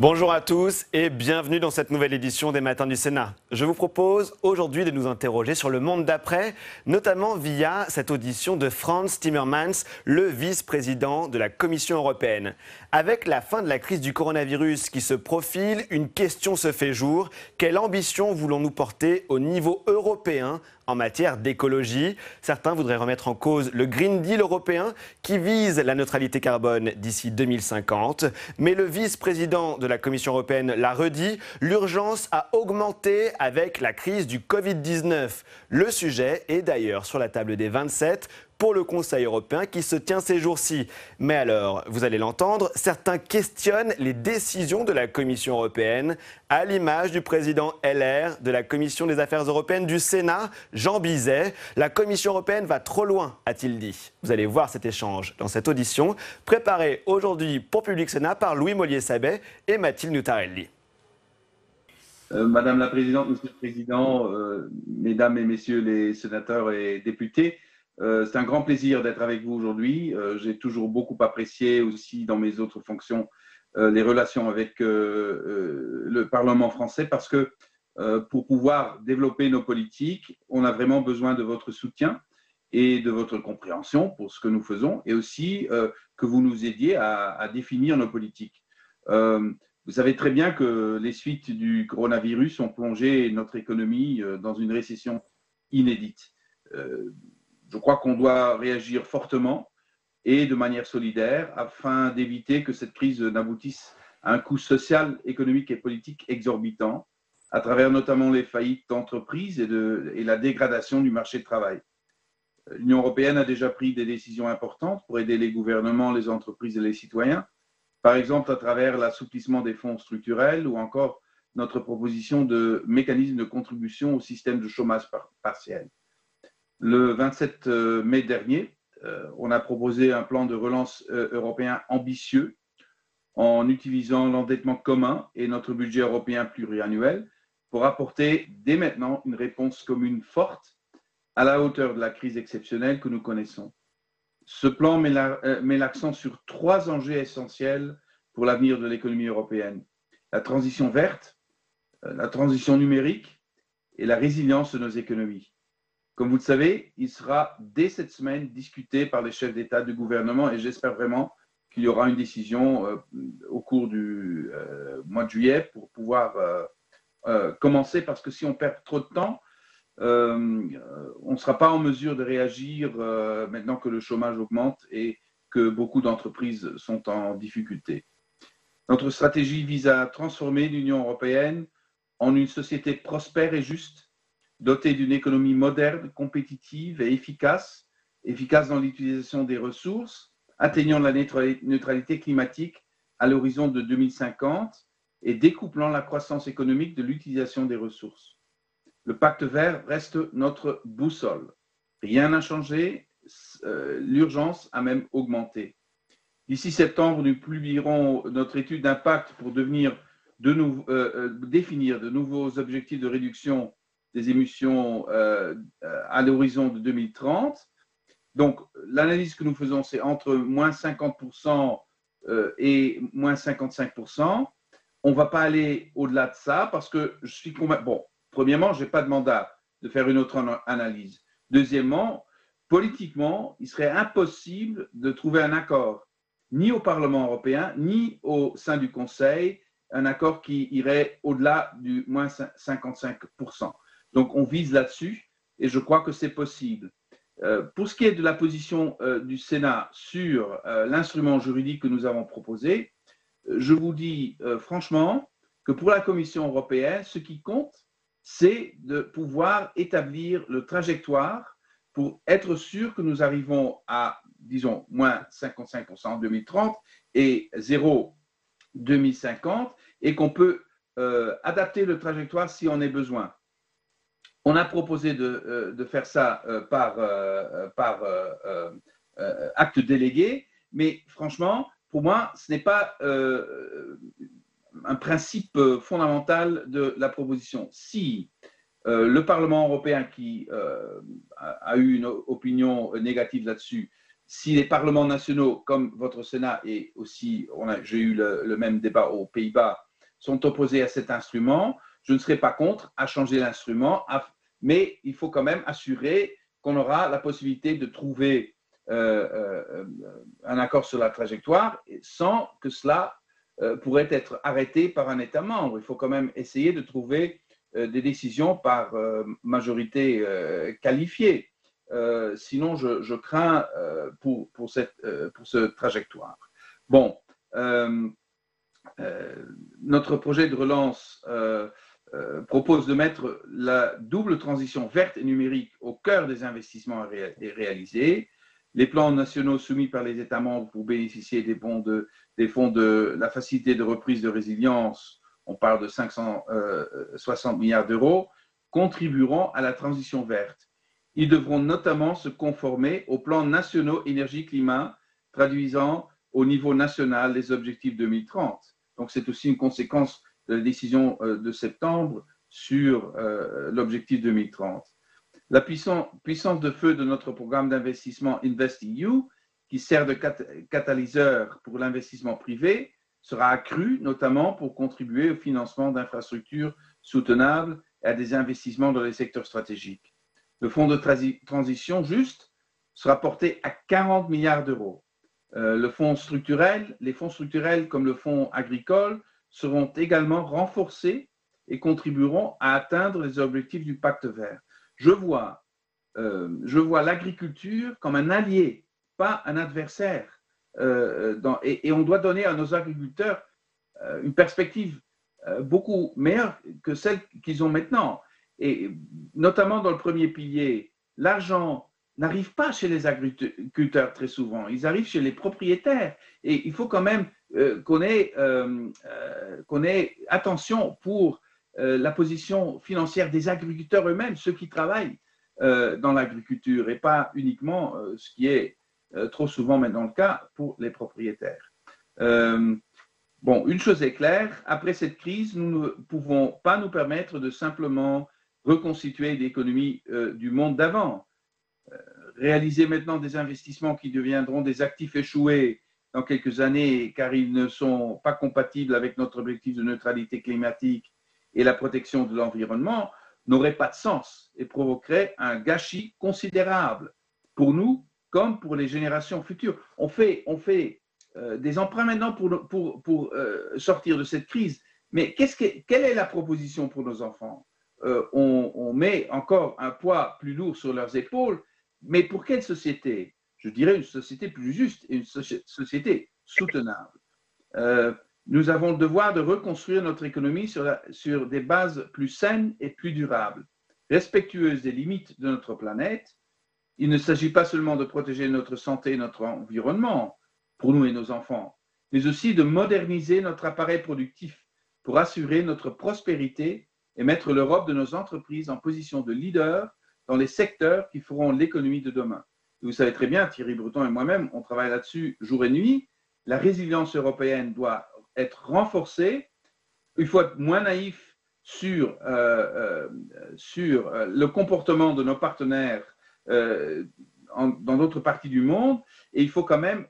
Bonjour à tous et bienvenue dans cette nouvelle édition des Matins du Sénat. Je vous propose aujourd'hui de nous interroger sur le monde d'après, notamment via cette audition de Frans Timmermans, le vice-président de la Commission européenne. Avec la fin de la crise du coronavirus qui se profile, une question se fait jour. Quelle ambition voulons-nous porter au niveau européen en matière d'écologie? Certains voudraient remettre en cause le Green Deal européen qui vise la neutralité carbone d'ici 2050. Mais le vice-président de la Commission européenne l'a redit, l'urgence a augmenté avec la crise du Covid-19. Le sujet est d'ailleurs sur la table des 27 pour le Conseil européen qui se tient ces jours-ci. Mais alors, vous allez l'entendre, certains questionnent les décisions de la Commission européenne, à l'image du président LR de la Commission des affaires européennes du Sénat, Jean Bizet. La Commission européenne va trop loin, a-t-il dit. Vous allez voir cet échange dans cette audition, préparée aujourd'hui pour Public Sénat par Louis Mollier-Sabet et Mathilde Nutarelli. Madame la Présidente, Monsieur le Président, Mesdames et Messieurs les sénateurs et députés, c'est un grand plaisir d'être avec vous aujourd'hui. J'ai toujours beaucoup apprécié aussi dans mes autres fonctions les relations avec le Parlement français parce que pour pouvoir développer nos politiques, on a vraiment besoin de votre soutien et de votre compréhension pour ce que nous faisons et aussi que vous nous aidiez à définir nos politiques. Vous savez très bien que les suites du coronavirus ont plongé notre économie dans une récession inédite. Je crois qu'on doit réagir fortement et de manière solidaire afin d'éviter que cette crise n'aboutisse à un coût social, économique et politique exorbitant, à travers notamment les faillites d'entreprises et la dégradation du marché de travail. L'Union européenne a déjà pris des décisions importantes pour aider les gouvernements, les entreprises et les citoyens, par exemple à travers l'assouplissement des fonds structurels ou encore notre proposition de mécanisme de contribution au système de chômage partiel. Le 27 mai dernier, on a proposé un plan de relance européen ambitieux en utilisant l'endettement commun et notre budget européen pluriannuel pour apporter dès maintenant une réponse commune forte à la hauteur de la crise exceptionnelle que nous connaissons. Ce plan met l'accent sur 3 enjeux essentiels pour l'avenir de l'économie européenne: la transition verte, la transition numérique et la résilience de nos économies. Comme vous le savez, il sera dès cette semaine discuté par les chefs d'État et de gouvernement et j'espère vraiment qu'il y aura une décision au cours du mois de juillet pour pouvoir commencer, parce que si on perd trop de temps, on ne sera pas en mesure de réagir maintenant que le chômage augmente et que beaucoup d'entreprises sont en difficulté. Notre stratégie vise à transformer l'Union européenne en une société prospère et juste, dotée d'une économie moderne, compétitive et efficace dans l'utilisation des ressources, atteignant la neutralité climatique à l'horizon de 2050 et découplant la croissance économique de l'utilisation des ressources. Le pacte vert reste notre boussole. Rien n'a changé, l'urgence a même augmenté. D'ici septembre, nous publierons notre étude d'impact pour définir de nouveaux objectifs de réduction des émissions à l'horizon de 2030. Donc, l'analyse que nous faisons, c'est entre moins 50% et moins 55%. On ne va pas aller au-delà de ça parce que je suis convaincu. Bon, premièrement, je n'ai pas de mandat de faire une autre analyse. Deuxièmement, politiquement, il serait impossible de trouver un accord, ni au Parlement européen, ni au sein du Conseil, un accord qui irait au-delà du moins 55%. Donc, on vise là-dessus et je crois que c'est possible. Pour ce qui est de la position du Sénat sur l'instrument juridique que nous avons proposé, je vous dis franchement que pour la Commission européenne, ce qui compte, c'est de pouvoir établir le trajectoire pour être sûr que nous arrivons à, disons, moins 55% en 2030 et 0 2050 et qu'on peut adapter le trajectoire si on a besoin. On a proposé de faire ça par acte délégué, mais franchement, pour moi, ce n'est pas un principe fondamental de la proposition. Si le Parlement européen, qui a eu une opinion négative là-dessus, si les parlements nationaux, comme votre Sénat, et aussi, j'ai eu le même débat aux Pays-Bas, sont opposés à cet instrument. Je ne serai pas contre à changer l'instrument, mais il faut quand même assurer qu'on aura la possibilité de trouver un accord sur la trajectoire sans que cela pourrait être arrêté par un État membre. Il faut quand même essayer de trouver des décisions par majorité qualifiée. Sinon, je crains pour cette trajectoire. Bon, notre projet de relance propose de mettre la double transition verte et numérique au cœur des investissements à réaliser. Les plans nationaux soumis par les États membres pour bénéficier des fonds de la facilité de reprise de résilience, on parle de 560 milliards d'euros, contribueront à la transition verte. Ils devront notamment se conformer aux plans nationaux énergie-climat, traduisant au niveau national les objectifs 2030. Donc, c'est aussi une conséquence de la décision de septembre sur l'objectif 2030. La puissance de feu de notre programme d'investissement InvestEU, qui sert de catalyseur pour l'investissement privé, sera accrue notamment pour contribuer au financement d'infrastructures soutenables et à des investissements dans les secteurs stratégiques. Le fonds de transition juste sera porté à 40 milliards d'euros. Les fonds structurels comme le fonds agricole seront également renforcés et contribueront à atteindre les objectifs du pacte vert. Je vois l'agriculture comme un allié, pas un adversaire. Et on doit donner à nos agriculteurs une perspective beaucoup meilleure que celle qu'ils ont maintenant. Et notamment dans le premier pilier, l'argent n'arrive pas chez les agriculteurs très souvent, ils arrivent chez les propriétaires. Et il faut quand même qu'on ait attention pour la position financière des agriculteurs eux-mêmes, ceux qui travaillent dans l'agriculture, et pas uniquement ce qui est trop souvent maintenant le cas pour les propriétaires. Bon, une chose est claire, après cette crise, nous ne pouvons pas nous permettre de simplement reconstituer l'économie du monde d'avant. Réaliser maintenant des investissements qui deviendront des actifs échoués dans quelques années car ils ne sont pas compatibles avec notre objectif de neutralité climatique et la protection de l'environnement n'aurait pas de sens et provoquerait un gâchis considérable pour nous comme pour les générations futures. On fait des emprunts maintenant pour sortir de cette crise, mais quelle est la proposition pour nos enfants? On met encore un poids plus lourd sur leurs épaules, mais pour quelle société? Je dirais une société plus juste et une société soutenable. Nous avons le devoir de reconstruire notre économie sur des bases plus saines et plus durables, respectueuses des limites de notre planète. Il ne s'agit pas seulement de protéger notre santé et notre environnement pour nous et nos enfants, mais aussi de moderniser notre appareil productif pour assurer notre prospérité et mettre l'Europe de nos entreprises en position de leader dans les secteurs qui feront l'économie de demain. Et vous savez très bien, Thierry Breton et moi-même, on travaille là-dessus jour et nuit. La résilience européenne doit être renforcée. Il faut être moins naïf sur le comportement de nos partenaires dans d'autres parties du monde. Et il faut quand même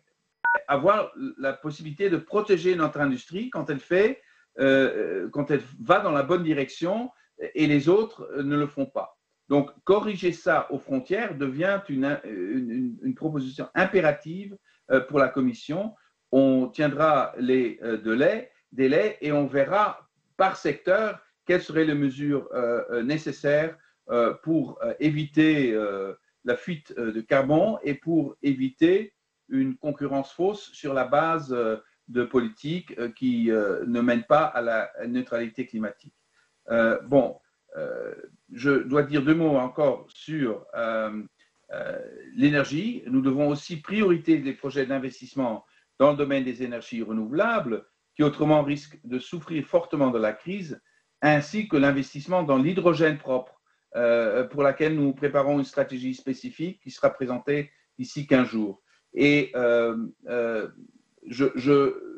avoir la possibilité de protéger notre industrie quand elle va dans la bonne direction et les autres ne le font pas. Donc, corriger ça aux frontières devient une proposition impérative pour la Commission. On tiendra des délais et on verra par secteur quelles seraient les mesures nécessaires pour éviter la fuite de carbone et pour éviter une concurrence fausse sur la base de politiques qui ne mènent pas à la neutralité climatique. Je dois dire deux mots encore sur l'énergie. Nous devons aussi prioriser les projets d'investissement dans le domaine des énergies renouvelables, qui autrement risquent de souffrir fortement de la crise, ainsi que l'investissement dans l'hydrogène propre, pour laquelle nous préparons une stratégie spécifique qui sera présentée d'ici 15 jours. Et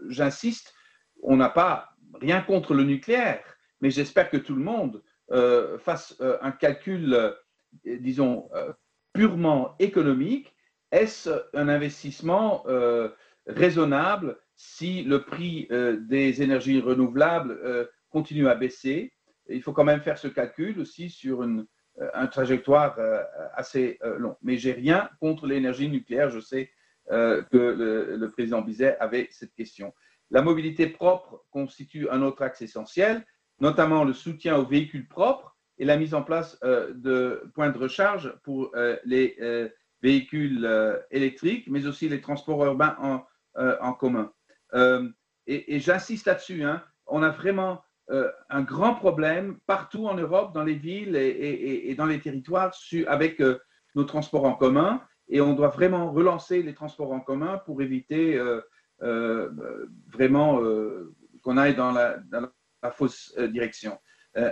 j'insiste, on n'a pas rien contre le nucléaire, mais j'espère que tout le monde fasse un calcul, disons, purement économique. Est-ce un investissement raisonnable si le prix des énergies renouvelables continue à baisser. Il faut quand même faire ce calcul aussi sur une trajectoire assez longue. Mais je n'ai rien contre l'énergie nucléaire. Je sais que le président Bizet avait cette question. La mobilité propre constitue un autre axe essentiel, notamment le soutien aux véhicules propres et la mise en place de points de recharge pour les véhicules électriques, mais aussi les transports urbains en commun. Et j'insiste là-dessus, hein, on a vraiment un grand problème partout en Europe, dans les villes et dans les territoires, avec nos transports en commun. Et on doit vraiment relancer les transports en commun pour éviter vraiment qu'on aille dans la fausse direction.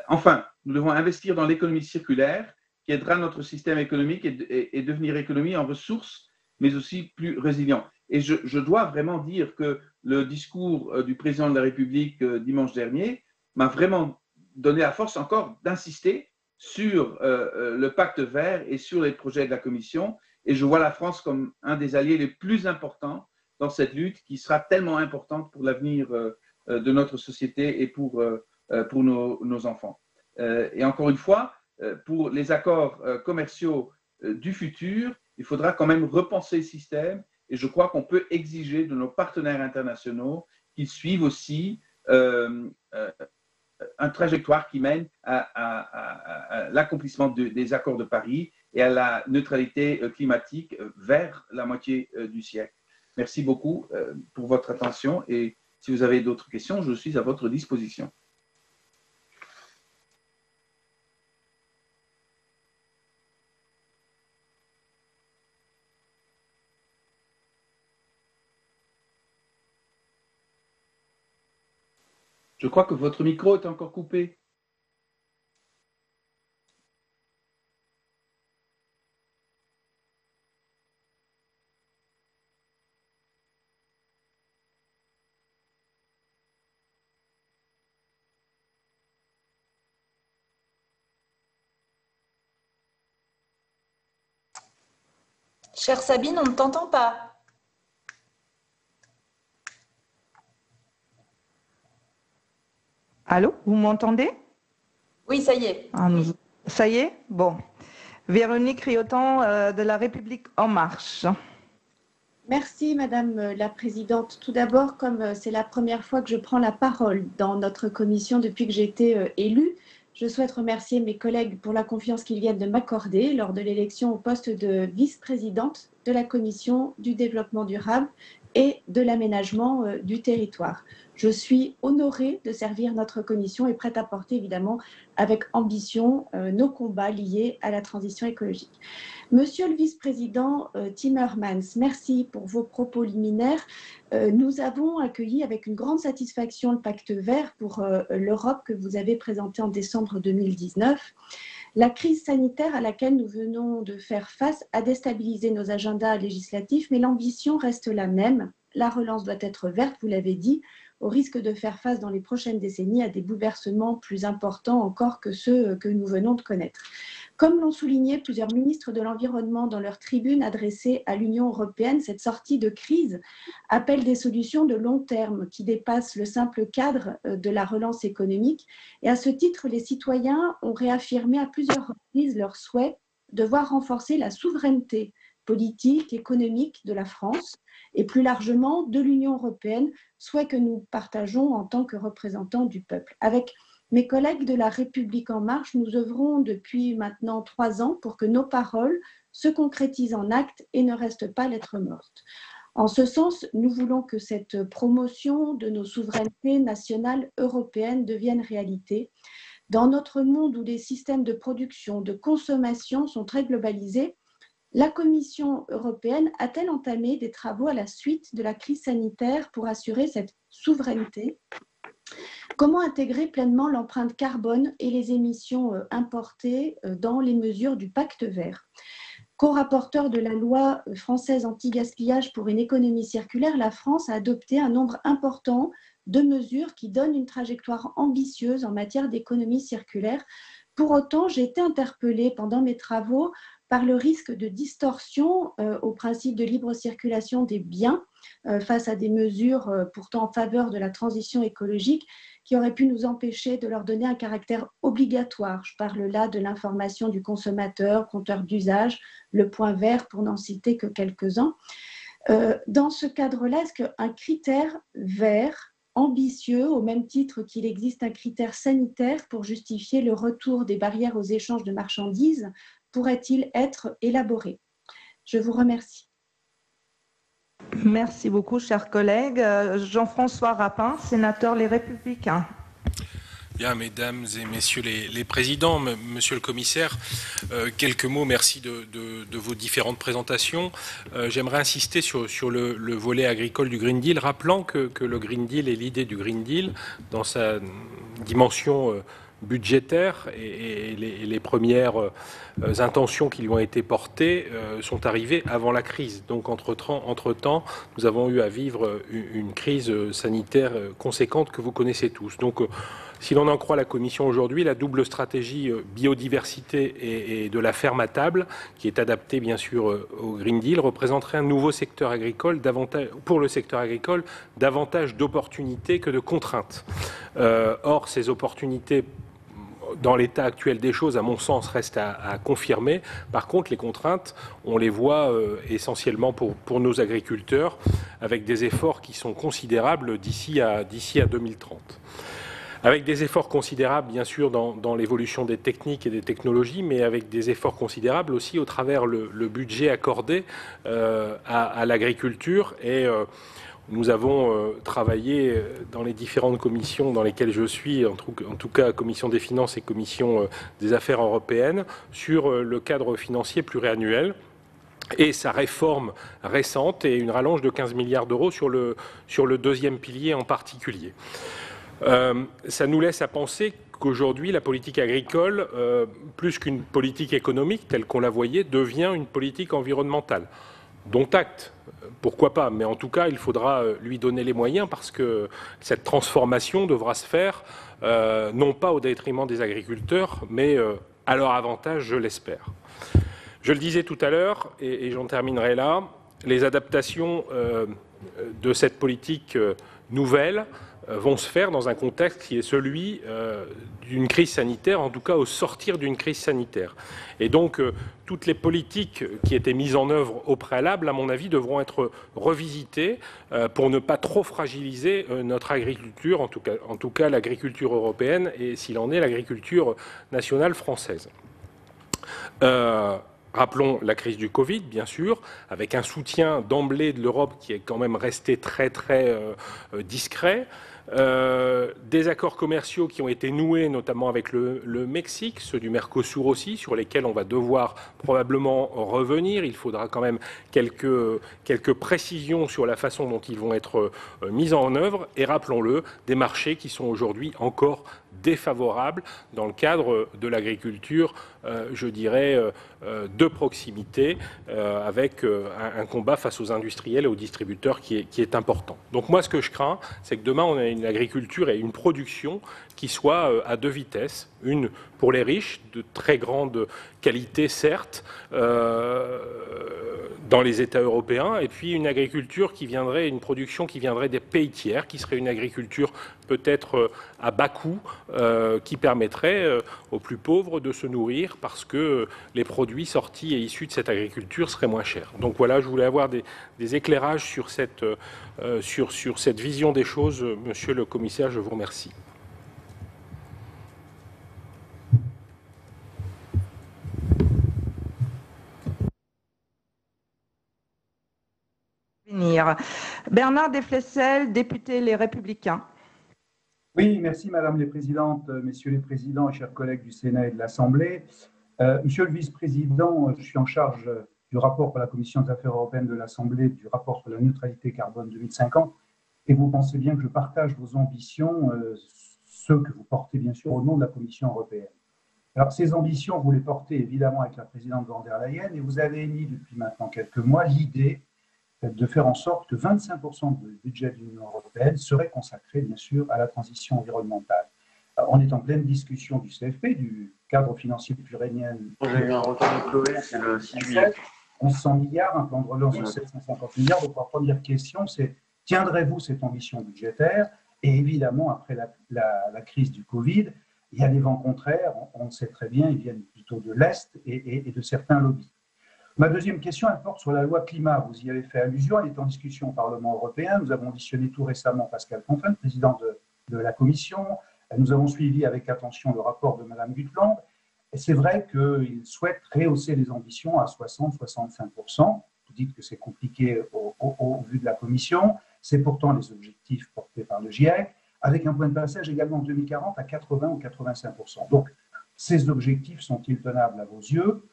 Enfin, nous devons investir dans l'économie circulaire qui aidera notre système économique et devenir économie en ressources, mais aussi plus résilient. Et je dois vraiment dire que le discours du président de la République dimanche dernier m'a vraiment donné la force encore d'insister sur le pacte vert et sur les projets de la Commission. Et je vois la France comme un des alliés les plus importants dans cette lutte qui sera tellement importante pour l'avenir de notre société et pour nos enfants. Et encore une fois, pour les accords commerciaux du futur, il faudra quand même repenser le système et je crois qu'on peut exiger de nos partenaires internationaux qu'ils suivent aussi une trajectoire qui mène à l'accomplissement des accords de Paris et à la neutralité climatique vers la moitié du siècle. Merci beaucoup pour votre attention et si vous avez d'autres questions, je suis à votre disposition. Je crois que votre micro est encore coupé. Chère Sabine, on ne t'entend pas. Allô, vous m'entendez? Oui, ça y est. Ça y est? Bon. Véronique Riotan de La République En Marche. Merci Madame la Présidente. Tout d'abord, comme c'est la première fois que je prends la parole dans notre commission depuis que j'ai été élue, je souhaite remercier mes collègues pour la confiance qu'ils viennent de m'accorder lors de l'élection au poste de vice-présidente de la Commission du développement durable et de l'aménagement du territoire. Je suis honorée de servir notre commission et prête à porter évidemment avec ambition nos combats liés à la transition écologique. Monsieur le vice-président Timmermans, merci pour vos propos liminaires. Nous avons accueilli avec une grande satisfaction le pacte vert pour l'Europe que vous avez présenté en décembre 2019. La crise sanitaire à laquelle nous venons de faire face a déstabilisé nos agendas législatifs, mais l'ambition reste la même. La relance doit être verte, vous l'avez dit, au risque de faire face dans les prochaines décennies à des bouleversements plus importants encore que ceux que nous venons de connaître. Comme l'ont souligné plusieurs ministres de l'Environnement dans leur tribune adressée à l'Union européenne, cette sortie de crise appelle des solutions de long terme qui dépassent le simple cadre de la relance économique. Et à ce titre, les citoyens ont réaffirmé à plusieurs reprises leur souhait de voir renforcer la souveraineté politique, économique de la France et plus largement de l'Union européenne, souhait que nous partageons en tant que représentants du peuple. Avec mes collègues de La République En Marche, nous œuvrons depuis maintenant 3 ans pour que nos paroles se concrétisent en actes et ne restent pas lettres mortes. En ce sens, nous voulons que cette promotion de nos souverainetés nationales européennes devienne réalité. Dans notre monde où les systèmes de production, de consommation sont très globalisés, la Commission européenne a-t-elle entamé des travaux à la suite de la crise sanitaire pour assurer cette souveraineté ? Comment intégrer pleinement l'empreinte carbone et les émissions importées dans les mesures du pacte vert ? Co-rapporteur de la loi française anti-gaspillage pour une économie circulaire, la France a adopté un nombre important de mesures qui donnent une trajectoire ambitieuse en matière d'économie circulaire. Pour autant, j'ai été interpellée pendant mes travaux par le risque de distorsion au principe de libre circulation des biens face à des mesures pourtant en faveur de la transition écologique qui auraient pu nous empêcher de leur donner un caractère obligatoire. Je parle là de l'information du consommateur, compteur d'usage, le point vert, pour n'en citer que quelques-uns. Dans ce cadre-là, est-ce qu'un critère vert ambitieux, au même titre qu'il existe un critère sanitaire pour justifier le retour des barrières aux échanges de marchandises, pourrait-il être élaboré? Je vous remercie. Merci beaucoup, chers collègues. Jean-François Rapin, sénateur Les Républicains. Bien, mesdames et messieurs les présidents, monsieur le commissaire, quelques mots, merci de vos différentes présentations. J'aimerais insister sur le volet agricole du Green Deal, rappelant que le Green Deal et l'idée du Green Deal, dans sa dimension budgétaire et les premières intentions qui lui ont été portées sont arrivées avant la crise. Donc entre-temps, nous avons eu à vivre une crise sanitaire conséquente que vous connaissez tous. Donc si l'on en croit la Commission aujourd'hui, la double stratégie biodiversité et de la ferme à table, qui est adaptée bien sûr au Green Deal, représenterait un nouveau secteur agricole, pour le secteur agricole, davantage d'opportunités que de contraintes. Or, ces opportunités, dans l'état actuel des choses, à mon sens, restent à confirmer. Par contre, les contraintes, on les voit essentiellement pour nos agriculteurs, avec des efforts qui sont considérables d'ici à 2030. Avec des efforts considérables, bien sûr, dans l'évolution des techniques et des technologies, mais avec des efforts considérables aussi au travers le budget accordé à l'agriculture. Et nous avons travaillé dans les différentes commissions dans lesquelles je suis, en tout cas Commission des finances et Commission des affaires européennes, sur le cadre financier pluriannuel et sa réforme récente et une rallonge de 15 milliards d'euros sur le deuxième pilier en particulier. Ça nous laisse à penser qu'aujourd'hui, la politique agricole, plus qu'une politique économique telle qu'on la voyait, devient une politique environnementale. Dont acte, pourquoi pas, mais en tout cas, il faudra lui donner les moyens parce que cette transformation devra se faire, non pas au détriment des agriculteurs, mais à leur avantage, je l'espère. Je le disais tout à l'heure, et j'en terminerai là, les adaptations de cette politique nouvelle vont se faire dans un contexte qui est celui d'une crise sanitaire, en tout cas au sortir d'une crise sanitaire. Et donc, toutes les politiques qui étaient mises en œuvre au préalable, à mon avis, devront être revisitées pour ne pas trop fragiliser notre agriculture, en tout cas l'agriculture européenne et, s'il en est, l'agriculture nationale française. Rappelons la crise du Covid, bien sûr, avec un soutien d'emblée de l'Europe qui est quand même resté très discret. Des accords commerciaux qui ont été noués, notamment avec le Mexique, ceux du Mercosur aussi, sur lesquels on va devoir probablement revenir. Il faudra quand même quelques précisions sur la façon dont ils vont être mis en œuvre. Et rappelons-le, des marchés qui sont aujourd'hui encore défavorables dans le cadre de l'agriculture, je dirais, de proximité, avec un combat face aux industriels et aux distributeurs qui est important. Donc moi, ce que je crains, c'est que demain, on ait une agriculture et une production qui soient à deux vitesses. Une pour les riches, de très grande qualité, certes, dans les États européens, et puis une agriculture une production qui viendrait des pays tiers, qui serait une agriculture peut-être à bas coût, qui permettrait aux plus pauvres de se nourrir parce que les produits sortis et issus de cette agriculture seraient moins chers. Donc voilà, je voulais avoir des éclairages sur cette vision des choses. Monsieur le commissaire, je vous remercie. Bernard Desflesselles, député Les Républicains. Oui, merci Madame la Présidente, Messieurs les Présidents, chers collègues du Sénat et de l'Assemblée. Monsieur le Vice-président, je suis en charge du rapport pour la Commission des Affaires européennes de l'Assemblée, du rapport sur la neutralité carbone 2050, et vous pensez bien que je partage vos ambitions, ceux que vous portez bien sûr au nom de la Commission européenne. Alors ces ambitions, vous les portez évidemment avec la présidente von der Leyen, et vous avez émis depuis maintenant quelques mois l'idée de faire en sorte que 25% du budget de l'Union européenne serait consacré, bien sûr, à la transition environnementale. On est en pleine discussion du CFP, du cadre financier pluriannuel. J'ai eu un retard de Chloé, c'est le 6 juillet. 1100 milliards, un plan de relance de 750 milliards. Donc, ma première question, c'est tiendrez-vous cette ambition budgétaire? Et évidemment, après la crise du Covid, il y a des vents contraires, on le sait très bien, ils viennent plutôt de l'Est et de certains lobbies. Ma deuxième question, elle porte sur la loi climat. Vous y avez fait allusion, elle est en discussion au Parlement européen. Nous avons auditionné tout récemment Pascal Canfin, président de la Commission. Nous avons suivi avec attention le rapport de Mme Gutland. Et c'est vrai qu'il souhaite rehausser les ambitions à 60-65%. Vous dites que c'est compliqué au vu de la Commission. C'est pourtant les objectifs portés par le GIEC, avec un point de passage également en 2040 à 80 ou 85%. Donc, ces objectifs sont-ils tenables à vos yeux?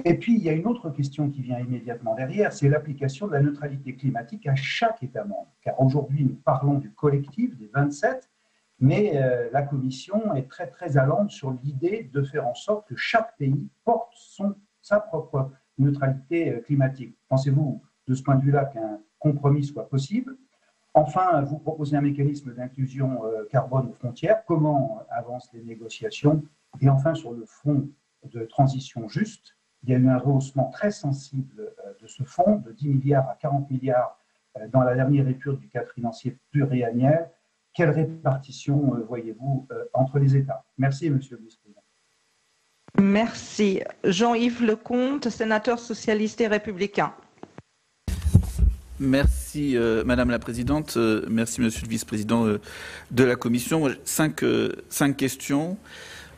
Et puis, il y a une autre question qui vient immédiatement derrière, c'est l'application de la neutralité climatique à chaque État membre. Car aujourd'hui, nous parlons du collectif des 27, mais la Commission est très, très allante sur l'idée de faire en sorte que chaque pays porte sa propre neutralité climatique. Pensez-vous, de ce point de vue-là, qu'un compromis soit possible? Enfin, vous proposez un mécanisme d'inclusion carbone aux frontières. Comment avancent les négociations? Et enfin, sur le fonds de transition juste, il y a eu un rehaussement très sensible de ce fonds, de 10 milliards à 40 milliards dans la dernière épure du cadre financier pluriannuel. Quelle répartition voyez-vous entre les États? Merci, Monsieur le Vice-président. Merci. Jean-Yves Lecomte, sénateur socialiste et républicain. Merci Madame la Présidente, merci Monsieur le Vice-président de la Commission. Cinq questions.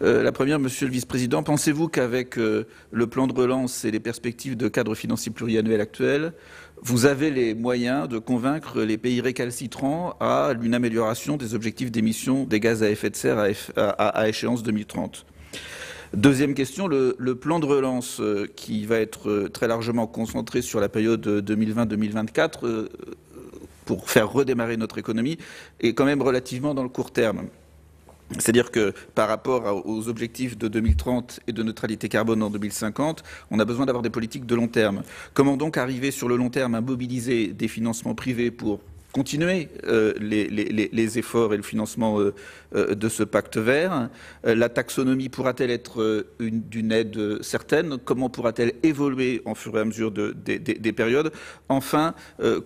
La première, Monsieur le Vice-président, pensez-vous qu'avec le plan de relance et les perspectives de cadre financier pluriannuel actuel, vous avez les moyens de convaincre les pays récalcitrants à une amélioration des objectifs d'émissions des gaz à effet de serre à échéance 2030? Deuxième question, le plan de relance qui va être très largement concentré sur la période 2020-2024 pour faire redémarrer notre économie est quand même relativement dans le court terme. C'est-à-dire que par rapport aux objectifs de 2030 et de neutralité carbone en 2050, on a besoin d'avoir des politiques de long terme. Comment donc arriver sur le long terme à mobiliser des financements privés pour continuer les efforts et le financement de ce pacte vert? La taxonomie pourra-t-elle être d'une aide certaine? Comment pourra-t-elle évoluer en fur et à mesure des périodes? Enfin,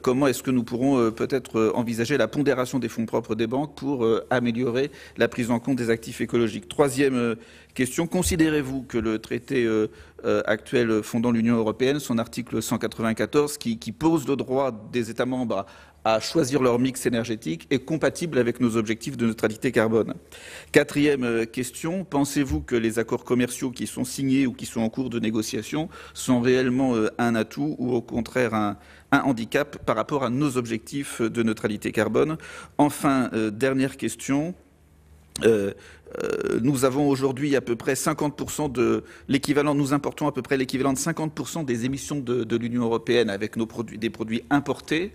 comment est-ce que nous pourrons peut-être envisager la pondération des fonds propres des banques pour améliorer la prise en compte des actifs écologiques? Troisième question, considérez-vous que le traité actuel fondant l'Union européenne, son article 194, qui pose le droit des États membres à choisir leur mix énergétique, est compatible avec nos objectifs de neutralité carbone? Quatrième question, pensez-vous que les accords commerciaux qui sont signés ou qui sont en cours de négociation sont réellement un atout ou au contraire un handicap par rapport à nos objectifs de neutralité carbone? Enfin, dernière question. Nous avons aujourd'hui à peu près 50% de l'équivalent, nous importons à peu près l'équivalent de 50% des émissions de l'Union européenne avec des produits importés.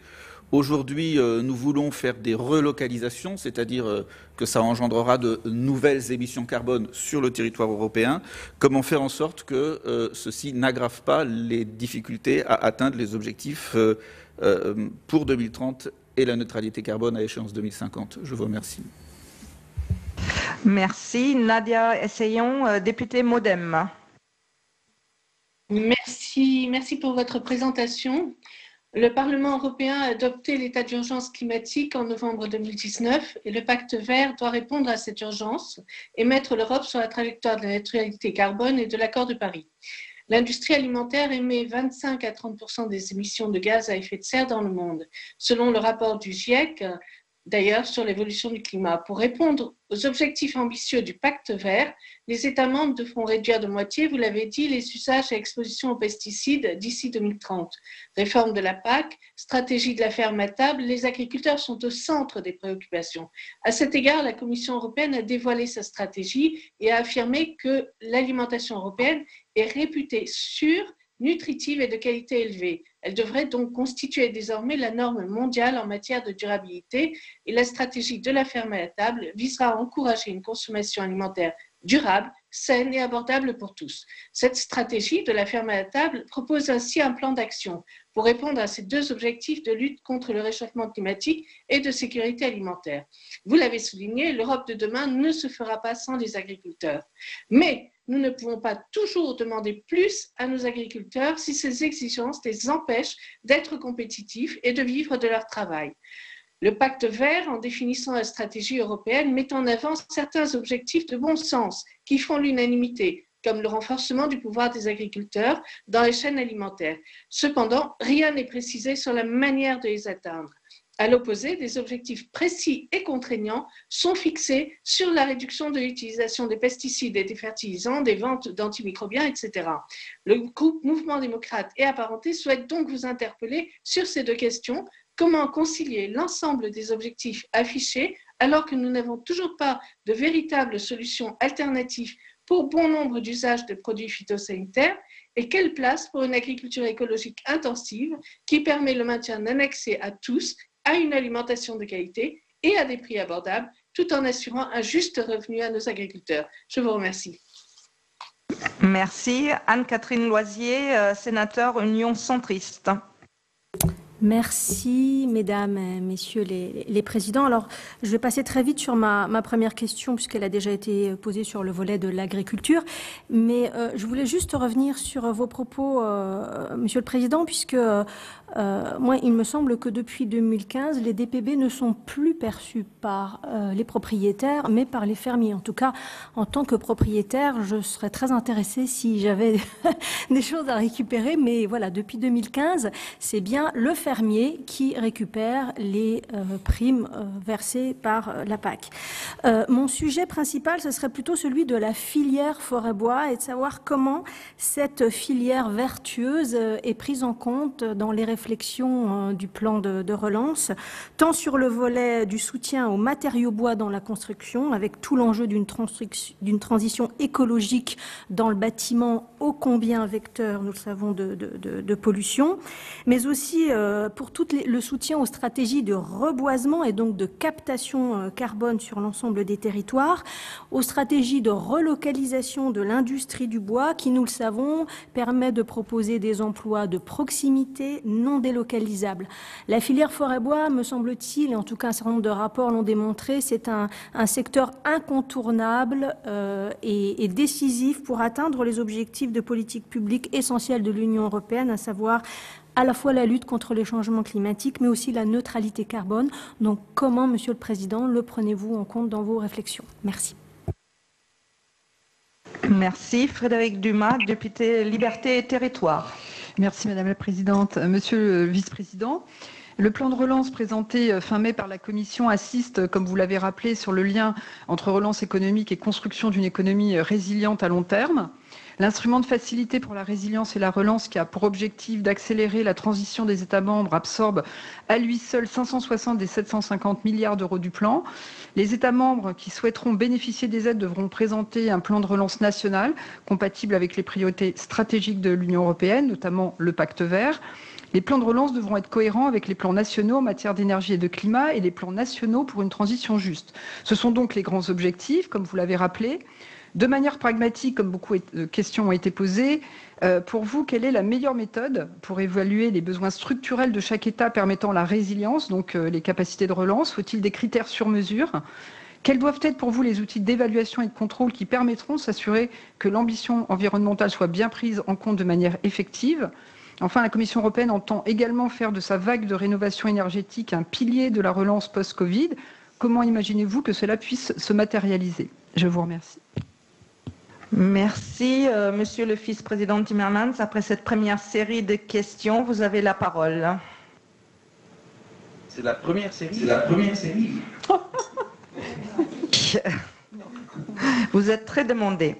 Aujourd'hui, nous voulons faire des relocalisations, c'est-à-dire que ça engendrera de nouvelles émissions carbone sur le territoire européen. Comment faire en sorte que ceci n'aggrave pas les difficultés à atteindre les objectifs pour 2030 et la neutralité carbone à échéance 2050? Je vous remercie. Merci. Nadia Essayons, députée MoDem. Merci pour votre présentation. Le Parlement européen a adopté l'état d'urgence climatique en novembre 2019 et le pacte vert doit répondre à cette urgence et mettre l'Europe sur la trajectoire de la neutralité carbone et de l'accord de Paris. L'industrie alimentaire émet 25 à 30% des émissions de gaz à effet de serre dans le monde, selon le rapport du GIEC, d'ailleurs sur l'évolution du climat. Pour répondre aux objectifs ambitieux du pacte vert, les États membres devront réduire de moitié, vous l'avez dit, les usages et expositions aux pesticides d'ici 2030. Réforme de la PAC, stratégie de la ferme à table, les agriculteurs sont au centre des préoccupations. À cet égard, la Commission européenne a dévoilé sa stratégie et a affirmé que l'alimentation européenne est réputée sûre, nutritive et de qualité élevée. Elle devrait donc constituer désormais la norme mondiale en matière de durabilité et la stratégie de la ferme à la table visera à encourager une consommation alimentaire durable, saine et abordable pour tous. Cette stratégie de la ferme à la table propose ainsi un plan d'action pour répondre à ces deux objectifs de lutte contre le réchauffement climatique et de sécurité alimentaire. Vous l'avez souligné, l'Europe de demain ne se fera pas sans les agriculteurs. Mais Nous ne pouvons pas toujours demander plus à nos agriculteurs si ces exigences les empêchent d'être compétitifs et de vivre de leur travail. Le pacte vert, en définissant la stratégie européenne, met en avant certains objectifs de bon sens qui font l'unanimité, comme le renforcement du pouvoir des agriculteurs dans les chaînes alimentaires. Cependant, rien n'est précisé sur la manière de les atteindre. À l'opposé, des objectifs précis et contraignants sont fixés sur la réduction de l'utilisation des pesticides et des fertilisants, des ventes d'antimicrobiens, etc. Le groupe Mouvement démocrate et apparenté souhaite donc vous interpeller sur ces deux questions. Comment concilier l'ensemble des objectifs affichés alors que nous n'avons toujours pas de véritables solutions alternatives pour bon nombre d'usages de produits phytosanitaires, et quelle place pour une agriculture écologique intensive qui permet le maintien d'un accès à tous à une alimentation de qualité et à des prix abordables, tout en assurant un juste revenu à nos agriculteurs. Je vous remercie. Merci. Anne-Catherine Loisier, sénateur Union centriste. Merci, mesdames et messieurs les présidents. Alors, je vais passer très vite sur ma première question, puisqu'elle a déjà été posée sur le volet de l'agriculture. Mais je voulais juste revenir sur vos propos, monsieur le président, puisque moi, il me semble que depuis 2015, les DPB ne sont plus perçus par les propriétaires, mais par les fermiers. En tout cas, en tant que propriétaire, je serais très intéressée si j'avais des choses à récupérer. Mais voilà, depuis 2015, c'est bien le fermier qui récupère les primes versées par la PAC. Mon sujet principal, ce serait plutôt celui de la filière forêt-bois et de savoir comment cette filière vertueuse est prise en compte dans les réflexions du plan de relance, tant sur le volet du soutien aux matériaux bois dans la construction, avec tout l'enjeu d'une transition écologique dans le bâtiment ô combien vecteur, nous le savons, de pollution, mais aussi pour tout le soutien aux stratégies de reboisement et donc de captation carbone sur l'ensemble des territoires, aux stratégies de relocalisation de l'industrie du bois qui, nous le savons, permet de proposer des emplois de proximité non délocalisables. La filière forêt-bois, me semble-t-il, et en tout cas un certain nombre de rapports l'ont démontré, c'est un secteur incontournable et décisif pour atteindre les objectifs de politique publique essentiels de l'Union européenne, à savoir à la fois la lutte contre les changements climatiques, mais aussi la neutralité carbone. Donc, comment, Monsieur le Président, le prenez-vous en compte dans vos réflexions? Merci. Merci. Frédéric Dumas, député Liberté et Territoire. Merci Madame la Présidente. Monsieur le Vice-président, le plan de relance présenté fin mai par la Commission insiste, comme vous l'avez rappelé, sur le lien entre relance économique et construction d'une économie résiliente à long terme. L'instrument de facilité pour la résilience et la relance, qui a pour objectif d'accélérer la transition des États membres, absorbe à lui seul 560 des 750 milliards d'euros du plan. Les États membres qui souhaiteront bénéficier des aides devront présenter un plan de relance national compatible avec les priorités stratégiques de l'Union européenne, notamment le pacte vert. Les plans de relance devront être cohérents avec les plans nationaux en matière d'énergie et de climat et les plans nationaux pour une transition juste. Ce sont donc les grands objectifs, comme vous l'avez rappelé. De manière pragmatique, comme beaucoup de questions ont été posées, pour vous, quelle est la meilleure méthode pour évaluer les besoins structurels de chaque État permettant la résilience, donc les capacités de relance? Faut-il des critères sur mesure? Quels doivent être pour vous les outils d'évaluation et de contrôle qui permettront de s'assurer que l'ambition environnementale soit bien prise en compte de manière effective? Enfin, la Commission européenne entend également faire de sa vague de rénovation énergétique un pilier de la relance post-Covid. Comment imaginez-vous que cela puisse se matérialiser? Je vous remercie. Merci, Monsieur le Vice-président Timmermans. Après cette première série de questions, vous avez la parole. C'est la première série. C'est la première série. Vous êtes très demandé.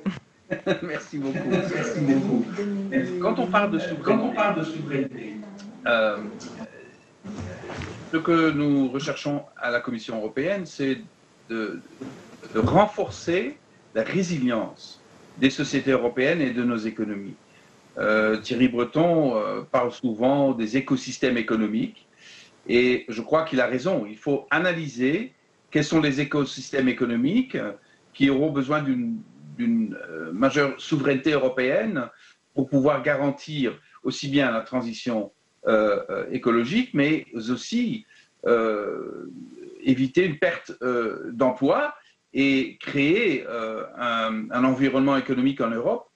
Merci beaucoup. Merci beaucoup. Quand on parle de souveraineté, ce que nous recherchons à la Commission européenne, c'est de renforcer la résilience des sociétés européennes et de nos économies. Thierry Breton parle souvent des écosystèmes économiques et je crois qu'il a raison. Il faut analyser quels sont les écosystèmes économiques qui auront besoin d'une majeure souveraineté européenne pour pouvoir garantir aussi bien la transition écologique, mais aussi éviter une perte d'emploi et créer un environnement économique en Europe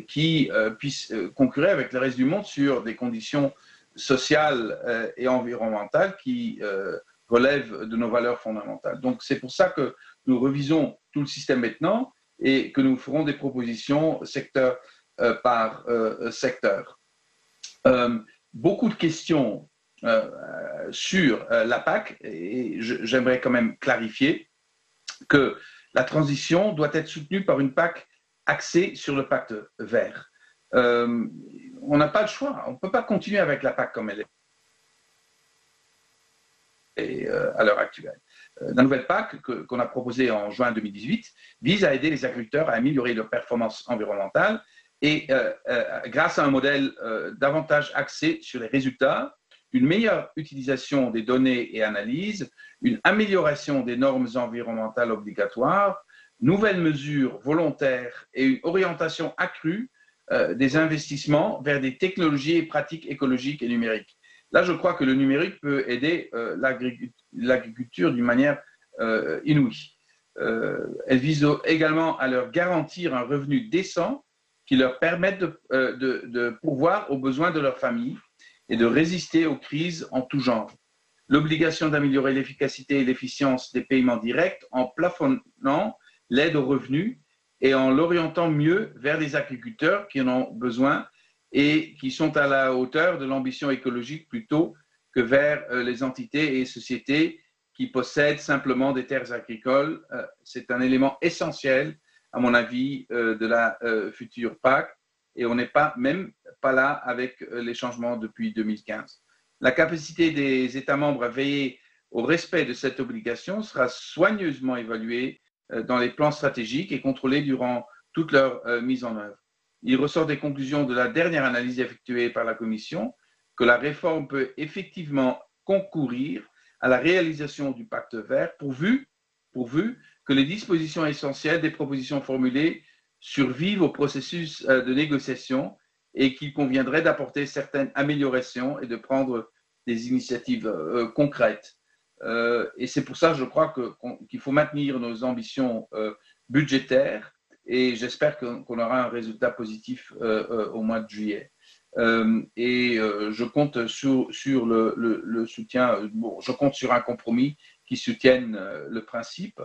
qui puisse concurrer avec le reste du monde sur des conditions sociales et environnementales qui relèvent de nos valeurs fondamentales. Donc c'est pour ça que nous revisons tout le système maintenant et que nous ferons des propositions secteur par secteur. Beaucoup de questions sur la PAC, et j'aimerais quand même clarifier que la transition doit être soutenue par une PAC axée sur le pacte vert. On n'a pas le choix, on ne peut pas continuer avec la PAC comme elle est à l'heure actuelle. La nouvelle PAC qu'on a proposée en juin 2018 vise à aider les agriculteurs à améliorer leur performance environnementale et grâce à un modèle davantage axé sur les résultats, une meilleure utilisation des données et analyses, une amélioration des normes environnementales obligatoires, nouvelles mesures volontaires et une orientation accrue des investissements vers des technologies et pratiques écologiques et numériques. Là, je crois que le numérique peut aider l'agriculture d'une manière inouïe. Elle vise également à leur garantir un revenu décent qui leur permette de pourvoir aux besoins de leur famille et de résister aux crises en tout genre. L'obligation d'améliorer l'efficacité et l'efficience des paiements directs en plafonnant l'aide aux revenus et en l'orientant mieux vers les agriculteurs qui en ont besoin et qui sont à la hauteur de l'ambition écologique plutôt que vers les entités et sociétés qui possèdent simplement des terres agricoles. C'est un élément essentiel, à mon avis, de la future PAC. Et on n'est même pas là avec les changements depuis 2015. La capacité des États membres à veiller au respect de cette obligation sera soigneusement évaluée dans les plans stratégiques et contrôlée durant toute leur mise en œuvre. Il ressort des conclusions de la dernière analyse effectuée par la Commission que la réforme peut effectivement concourir à la réalisation du pacte vert pourvu que les dispositions essentielles des propositions formulées survivent au processus de négociation et qu'il conviendrait d'apporter certaines améliorations et de prendre des initiatives concrètes. Et c'est pour ça, je crois, qu'il faut maintenir nos ambitions budgétaires et j'espère qu'on aura un résultat positif au mois de juillet. Je compte sur le soutien, je compte sur un compromis qui soutienne le principe.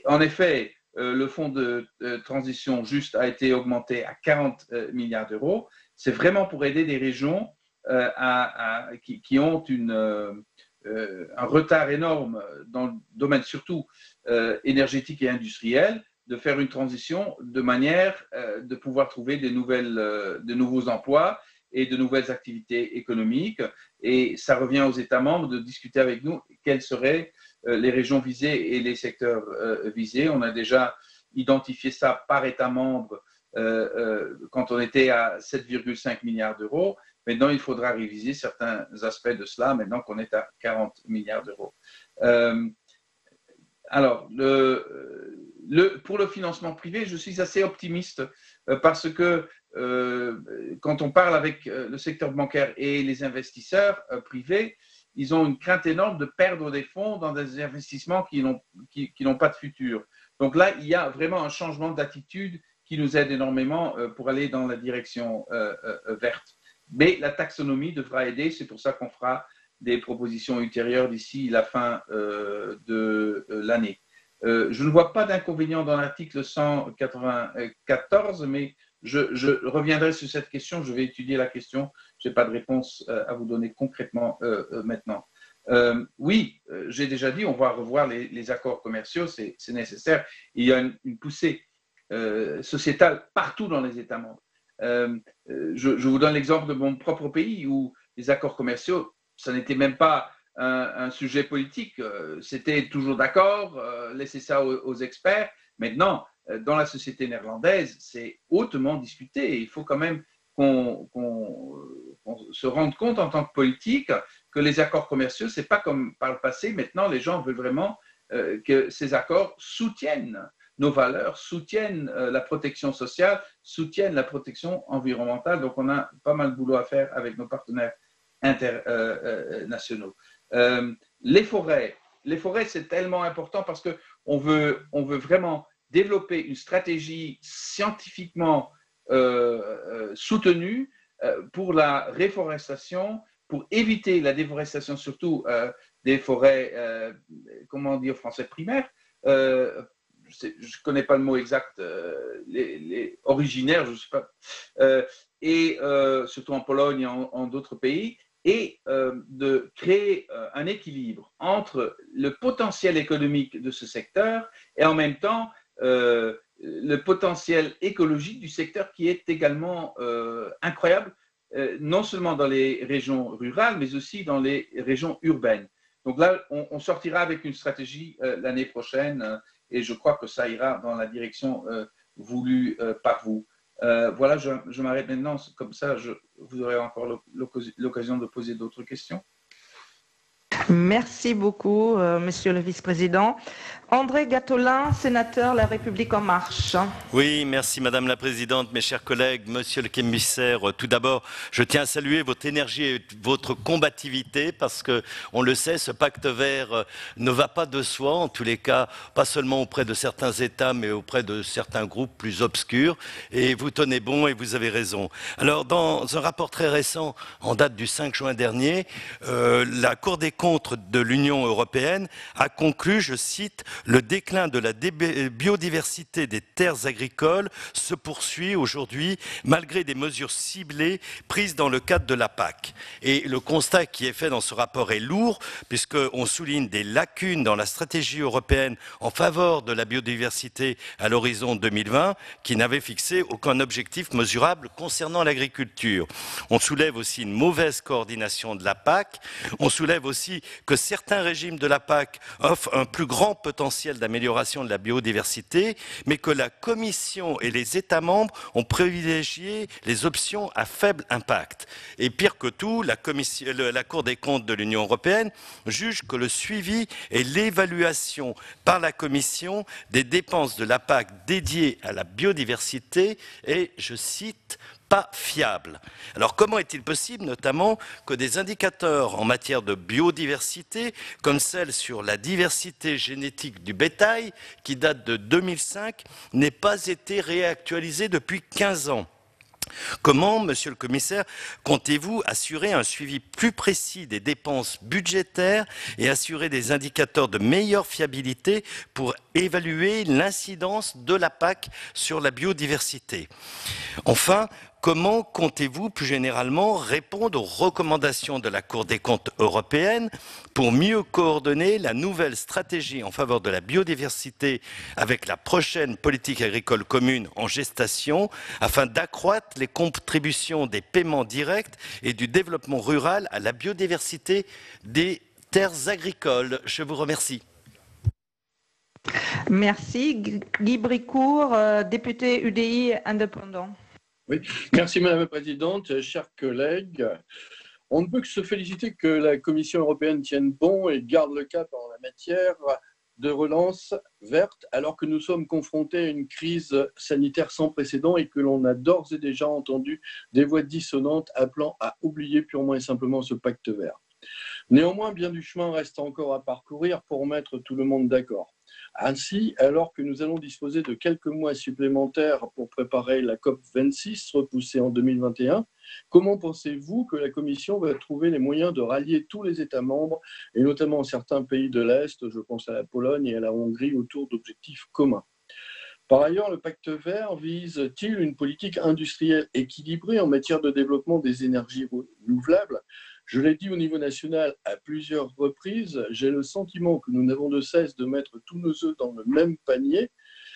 En effet, le fonds de transition juste a été augmenté à 40 milliards d'euros. C'est vraiment pour aider des régions qui ont un retard énorme dans le domaine surtout énergétique et industriel, de faire une transition de manière de pouvoir trouver de nouveaux emplois et de nouvelles activités économiques. Et ça revient aux États membres de discuter avec nous quelles seraient les régions visées et les secteurs visés. On a déjà identifié ça par État membre quand on était à 7,5 milliards d'euros. Maintenant, il faudra réviser certains aspects de cela maintenant qu'on est à 40 milliards d'euros. Alors, pour le financement privé, je suis assez optimiste parce que quand on parle avec le secteur bancaire et les investisseurs privés, ils ont une crainte énorme de perdre des fonds dans des investissements qui n'ont pas de futur. Donc là, il y a vraiment un changement d'attitude qui nous aide énormément pour aller dans la direction verte. Mais la taxonomie devra aider, c'est pour ça qu'on fera des propositions ultérieures d'ici la fin de l'année. Je ne vois pas d'inconvénient dans l'article 194, mais je reviendrai sur cette question. Je vais étudier la question. Je n'ai pas de réponse à vous donner concrètement maintenant. Oui, j'ai déjà dit, on va revoir les accords commerciaux, c'est nécessaire. Il y a une poussée sociétale partout dans les États membres. Je vous donne l'exemple de mon propre pays où les accords commerciaux, ça n'était même pas un sujet politique, c'était toujours d'accord, laissez ça aux experts. Maintenant, dans la société néerlandaise, c'est hautement discuté. Il faut quand même qu'on se rende compte en tant que politique que les accords commerciaux, c'est pas comme par le passé. Maintenant, les gens veulent vraiment que ces accords soutiennent nos valeurs, soutiennent la protection sociale, soutiennent la protection environnementale. Donc, on a pas mal de boulot à faire avec nos partenaires internationaux. Les forêts, c'est tellement important parce que on veut vraiment développer une stratégie scientifiquement soutenue pour la réforestation, pour éviter la déforestation, surtout des forêts, comment dire en français, primaires. Je ne connais pas le mot exact, les originaires, je ne sais pas, et surtout en Pologne et en d'autres pays, et de créer un équilibre entre le potentiel économique de ce secteur et en même temps le potentiel écologique du secteur qui est également incroyable, non seulement dans les régions rurales, mais aussi dans les régions urbaines. Donc là, on sortira avec une stratégie l'année prochaine et je crois que ça ira dans la direction voulue par vous. Voilà, je m'arrête maintenant, comme ça vous aurez encore l'occasion de poser d'autres questions. Merci beaucoup, Monsieur le Vice-président. André Gattolin, sénateur La République En Marche. Oui, merci Madame la Présidente, mes chers collègues, Monsieur le Commissaire. Tout d'abord, je tiens à saluer votre énergie et votre combativité parce que, on le sait, ce pacte vert ne va pas de soi, en tous les cas, pas seulement auprès de certains États, mais auprès de certains groupes plus obscurs. Et vous tenez bon et vous avez raison. Alors, dans un rapport très récent, en date du 5 juin dernier, la Cour des comptes de l'Union européenne a conclu, je cite, « Le déclin de la biodiversité des terres agricoles se poursuit aujourd'hui malgré des mesures ciblées prises dans le cadre de la PAC ». Et le constat qui est fait dans ce rapport est lourd puisqu'on souligne des lacunes dans la stratégie européenne en faveur de la biodiversité à l'horizon 2020 qui n'avait fixé aucun objectif mesurable concernant l'agriculture. On soulève aussi une mauvaise coordination de la PAC. On soulève aussi que certains régimes de la PAC offrent un plus grand potentiel d'amélioration de la biodiversité, mais que la Commission et les États membres ont privilégié les options à faible impact. Et pire que tout, la Cour des comptes de l'Union européenne juge que le suivi et l'évaluation par la Commission des dépenses de la PAC dédiées à la biodiversité est, je cite, pas fiable. Alors comment est-il possible notamment que des indicateurs en matière de biodiversité, comme celle sur la diversité génétique du bétail, qui date de 2005, n'aient pas été réactualisés depuis 15 ans ? Comment, Monsieur le Commissaire, comptez-vous assurer un suivi plus précis des dépenses budgétaires et assurer des indicateurs de meilleure fiabilité pour évaluer l'incidence de la PAC sur la biodiversité ? Enfin, comment comptez-vous plus généralement répondre aux recommandations de la Cour des comptes européenne pour mieux coordonner la nouvelle stratégie en faveur de la biodiversité avec la prochaine politique agricole commune en gestation afin d'accroître les contributions des paiements directs et du développement rural à la biodiversité des terres agricoles? Je vous remercie. Merci. Guy Bricourt, député UDI indépendant. Oui, merci Madame la Présidente, chers collègues. On ne peut que se féliciter que la Commission européenne tienne bon et garde le cap en la matière de relance verte, alors que nous sommes confrontés à une crise sanitaire sans précédent et que l'on a d'ores et déjà entendu des voix dissonantes appelant à oublier purement et simplement ce pacte vert. Néanmoins, bien du chemin reste encore à parcourir pour mettre tout le monde d'accord. Ainsi, alors que nous allons disposer de quelques mois supplémentaires pour préparer la COP26 repoussée en 2021, comment pensez-vous que la Commission va trouver les moyens de rallier tous les États membres, et notamment certains pays de l'Est, je pense à la Pologne et à la Hongrie, autour d'objectifs communs ? Par ailleurs, le pacte vert vise-t-il une politique industrielle équilibrée en matière de développement des énergies renouvelables ? Je l'ai dit au niveau national à plusieurs reprises, j'ai le sentiment que nous n'avons de cesse de mettre tous nos œufs dans le même panier,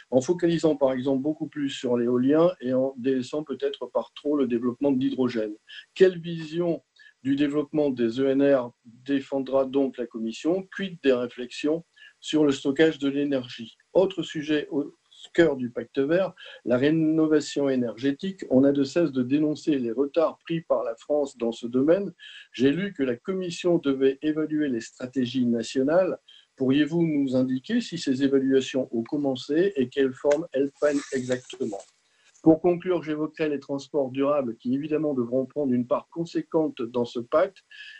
en focalisant par exemple beaucoup plus sur l'éolien et en délaissant peut-être par trop le développement de l'hydrogène. Quelle vision du développement des ENR défendra donc la Commission? Quid des réflexions sur le stockage de l'énergie? Autre sujet au cœur du pacte vert, la rénovation énergétique. On a de cesse de dénoncer les retards pris par la France dans ce domaine. J'ai lu que la Commission devait évaluer les stratégies nationales. Pourriez-vous nous indiquer si ces évaluations ont commencé et quelle forme elles prennent exactement? Pour conclure, j'évoquerai les transports durables qui évidemment devront prendre une part conséquente dans ce pacte.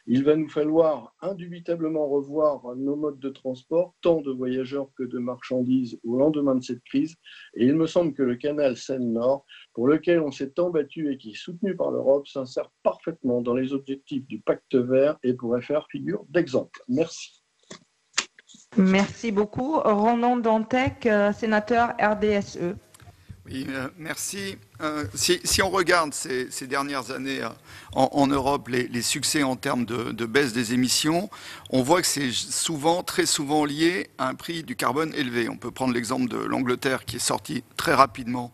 Il va nous falloir indubitablement revoir nos modes de transport, tant de voyageurs que de marchandises au lendemain de cette crise. Et il me semble que le canal Seine-Nord, pour lequel on s'est tant battu et qui est soutenu par l'Europe, s'insère parfaitement dans les objectifs du pacte vert et pourrait faire figure d'exemple. Merci. Merci beaucoup. Ronan Dantec, sénateur RDSE. Oui, merci. Si on regarde ces dernières années en Europe, les succès en termes de baisse des émissions, on voit que c'est souvent, très souvent lié à un prix du carbone élevé. On peut prendre l'exemple de l'Angleterre qui est sortie très rapidement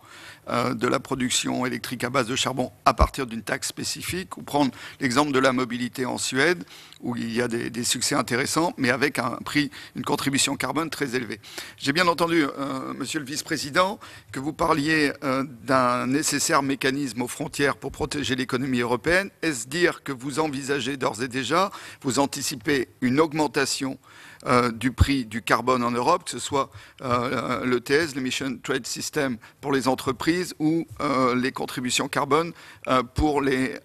de la production électrique à base de charbon à partir d'une taxe spécifique, ou prendre l'exemple de la mobilité en Suède, où il y a des succès intéressants, mais avec un prix, une contribution carbone très élevée. J'ai bien entendu, Monsieur le Vice-président, que vous parliez d'un nécessaire mécanisme aux frontières pour protéger l'économie européenne. Est-ce dire que vous envisagez d'ores et déjà, vous anticipez une augmentation du prix du carbone en Europe, que ce soit l'ETS, l'Emission Trade System pour les entreprises, ou les contributions carbone pour les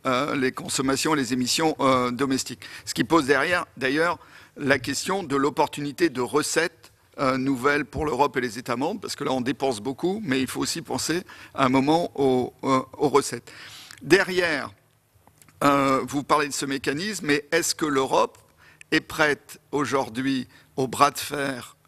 consommations et les émissions domestiques. Ce qui pose derrière, d'ailleurs, la question de l'opportunité de recettes nouvelles pour l'Europe et les États membres, parce que là on dépense beaucoup, mais il faut aussi penser à un moment aux recettes. Derrière, vous parlez de ce mécanisme, mais est-ce que l'Europe est prête aujourd'hui au bras de fer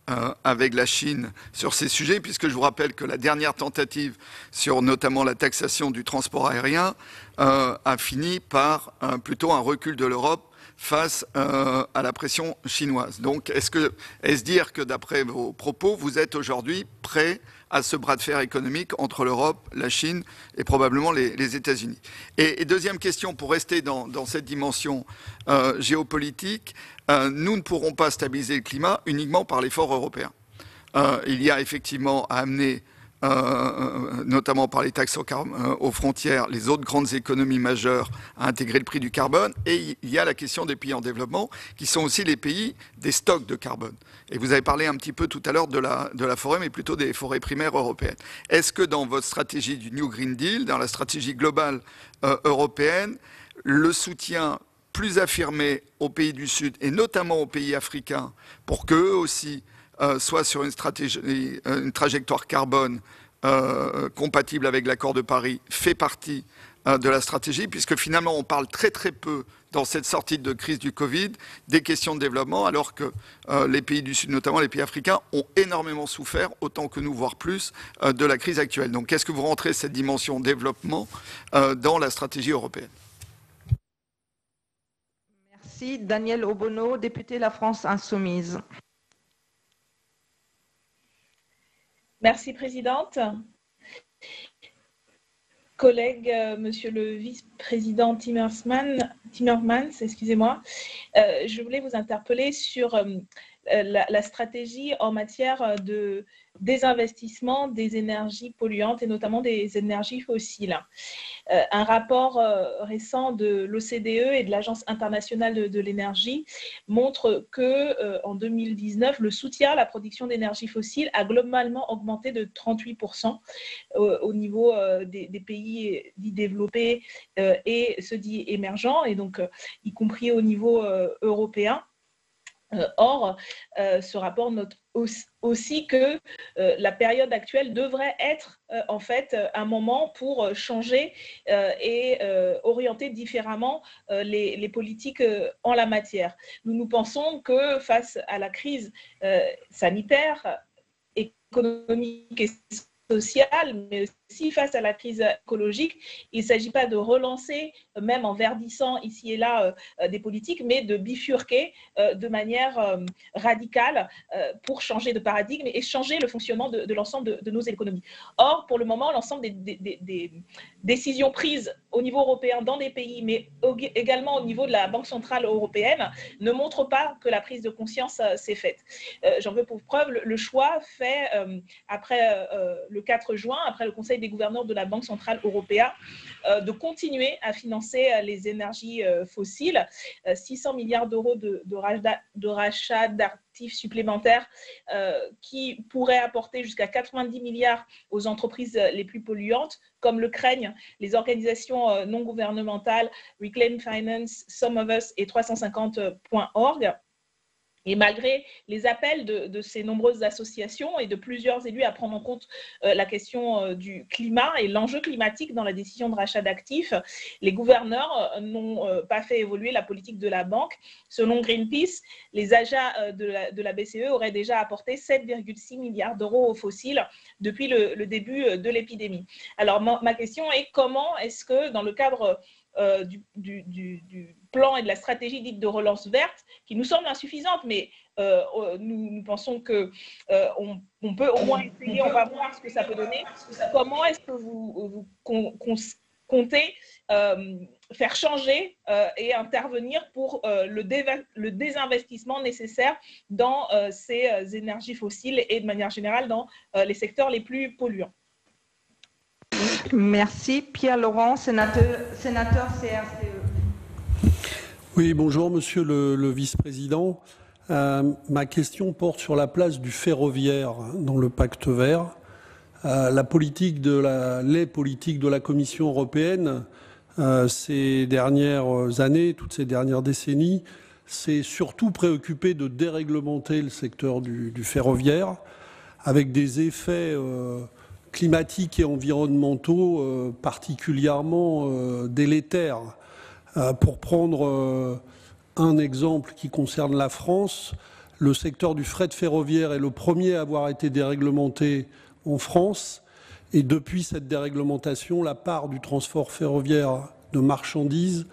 avec la Chine sur ces sujets, puisque je vous rappelle que la dernière tentative sur notamment la taxation du transport aérien a fini par plutôt un recul de l'Europe face à la pression chinoise. Donc est-ce dire que d'après vos propos, vous êtes aujourd'hui prêt à ce bras de fer économique entre l'Europe, la Chine et probablement les États-Unis? Et deuxième question, pour rester dans cette dimension géopolitique, nous ne pourrons pas stabiliser le climat uniquement par l'effort européen. Il y a effectivement à amener, notamment par les taxes aux frontières, les autres grandes économies majeures à intégrer le prix du carbone. Et il y a la question des pays en développement, qui sont aussi les pays des stocks de carbone. Et vous avez parlé un petit peu tout à l'heure de la forêt, mais plutôt des forêts primaires européennes. Est-ce que dans votre stratégie du New Green Deal, dans la stratégie globale européenne, le soutien plus affirmé aux pays du Sud, et notamment aux pays africains, pour qu'eux aussi soient sur une trajectoire carbone compatible avec l'accord de Paris, fait partie de la stratégie, puisque finalement on parle très très peu dans cette sortie de crise du Covid des questions de développement, alors que les pays du Sud, notamment les pays africains, ont énormément souffert, autant que nous, voire plus, de la crise actuelle. Donc est-ce que vous rentrez cette dimension développement dans la stratégie européenne? Merci. Daniel Obono, député La France Insoumise. Merci, Présidente. Collègue, Monsieur le Vice-président Timmermans, excusez-moi, je voulais vous interpeller sur la stratégie en matière de désinvestissement des énergies polluantes et notamment des énergies fossiles. Un rapport récent de l'OCDE et de l'Agence internationale de l'énergie montre que en 2019, le soutien à la production d'énergie fossile a globalement augmenté de 38% au niveau des pays dits développés et ceux dits émergents, et donc y compris au niveau européen. Or, ce rapport note aussi que la période actuelle devrait être en fait un moment pour changer et orienter différemment les politiques en la matière. Nous pensons que face à la crise sanitaire, économique et sociale, mais aussi face à la crise écologique, il ne s'agit pas de relancer, même en verdissant ici et là des politiques, mais de bifurquer de manière radicale pour changer de paradigme et changer le fonctionnement de l'ensemble de nos économies. Or, pour le moment, l'ensemble des décisions prises au niveau européen dans des pays, mais également au niveau de la Banque centrale européenne, ne montrent pas que la prise de conscience s'est faite. J'en veux pour preuve le choix fait après le 4 juin, après le Conseil des gouverneurs de la Banque centrale européenne, de continuer à financer les énergies fossiles. 600 milliards d'euros de rachat d'actifs supplémentaires qui pourraient apporter jusqu'à 90 milliards aux entreprises les plus polluantes, comme le craignent les organisations non gouvernementales Reclaim Finance, Some of Us et 350.org. Et malgré les appels de ces nombreuses associations et de plusieurs élus à prendre en compte la question du climat et l'enjeu climatique dans la décision de rachat d'actifs, les gouverneurs n'ont pas fait évoluer la politique de la banque. Selon Greenpeace, les achats de la BCE auraient déjà apporté 7,6 milliards d'euros aux fossiles depuis le début de l'épidémie. Alors ma question est comment est-ce que dans le cadre du plan et de la stratégie dite de relance verte, qui nous semble insuffisante, mais nous pensons qu'on peut au moins essayer, on va voir ce que ça peut donner. Comment est-ce que vous comptez faire changer et intervenir pour le désinvestissement nécessaire dans ces énergies fossiles et de manière générale dans les secteurs les plus polluants? Merci. Pierre Laurent, sénateur CRCE. Oui, bonjour Monsieur le Vice-président. Ma question porte sur la place du ferroviaire dans le pacte vert. Les politiques de la Commission européenne ces dernières années, toutes ces dernières décennies, s'est surtout préoccupé de déréglementer le secteur du ferroviaire avec des effets climatiques et environnementaux particulièrement délétères. Pour prendre un exemple qui concerne la France, le secteur du fret ferroviaire est le premier à avoir été déréglementé en France. Et depuis cette déréglementation, la part du transport ferroviaire de marchandises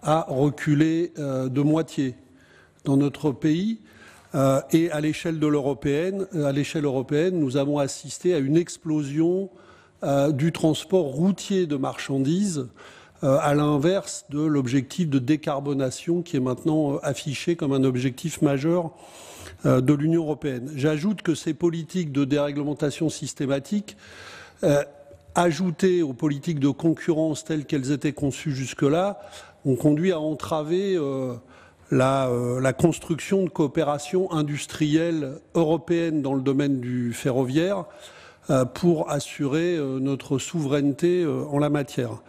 a reculé de moitié dans notre pays. Et à l'échelle européenne, nous avons assisté à une explosion du transport routier de marchandises, à l'inverse de l'objectif de décarbonation qui est maintenant affiché comme un objectif majeur de l'Union européenne. J'ajoute que ces politiques de déréglementation systématique, ajoutées aux politiques de concurrence telles qu'elles étaient conçues jusque-là, ont conduit à entraver la construction de coopération industrielle européenne dans le domaine du ferroviaire pour assurer notre souveraineté en la matière.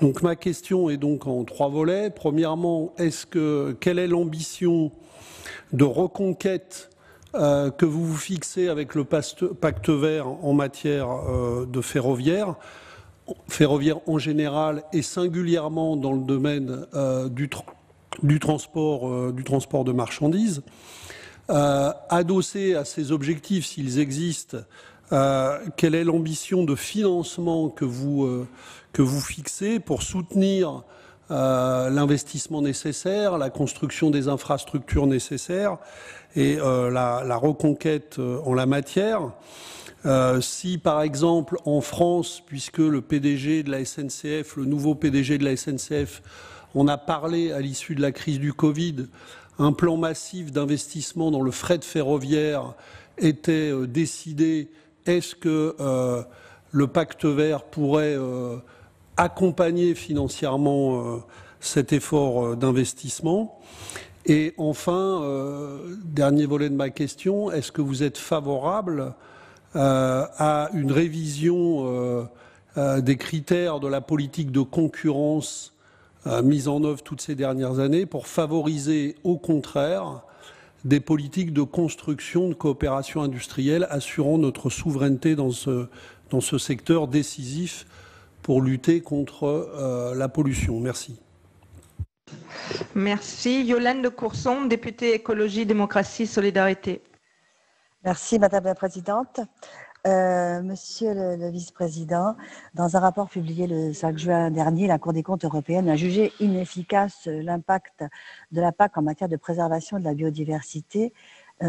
Donc ma question est donc en 3 volets. Premièrement, quelle est l'ambition de reconquête que vous vous fixez avec le pacte vert en matière de ferroviaire en général et singulièrement dans le domaine du transport de marchandises, adossé à ces objectifs, s'ils existent, quelle est l'ambition de financement que vous fixez pour soutenir l'investissement nécessaire, la construction des infrastructures nécessaires et la reconquête en la matière. Si par exemple en France, puisque le PDG de la SNCF, le nouveau PDG de la SNCF, on a parlé à l'issue de la crise du Covid, un plan massif d'investissement dans le fret ferroviaire était décidé, est-ce que le pacte vert pourrait accompagner financièrement cet effort d'investissement? Et enfin, dernier volet de ma question, est-ce que vous êtes favorable à une révision des critères de la politique de concurrence mise en œuvre toutes ces dernières années pour favoriser au contraire des politiques de construction, de coopération industrielle assurant notre souveraineté dans ce secteur décisif pour lutter contre la pollution? Merci. Merci. Yolande de Courson, députée Écologie, Démocratie, Solidarité. Merci Madame la Présidente. Monsieur le Vice-président, dans un rapport publié le 5 juin dernier, la Cour des comptes européenne a jugé inefficace l'impact de la PAC en matière de préservation de la biodiversité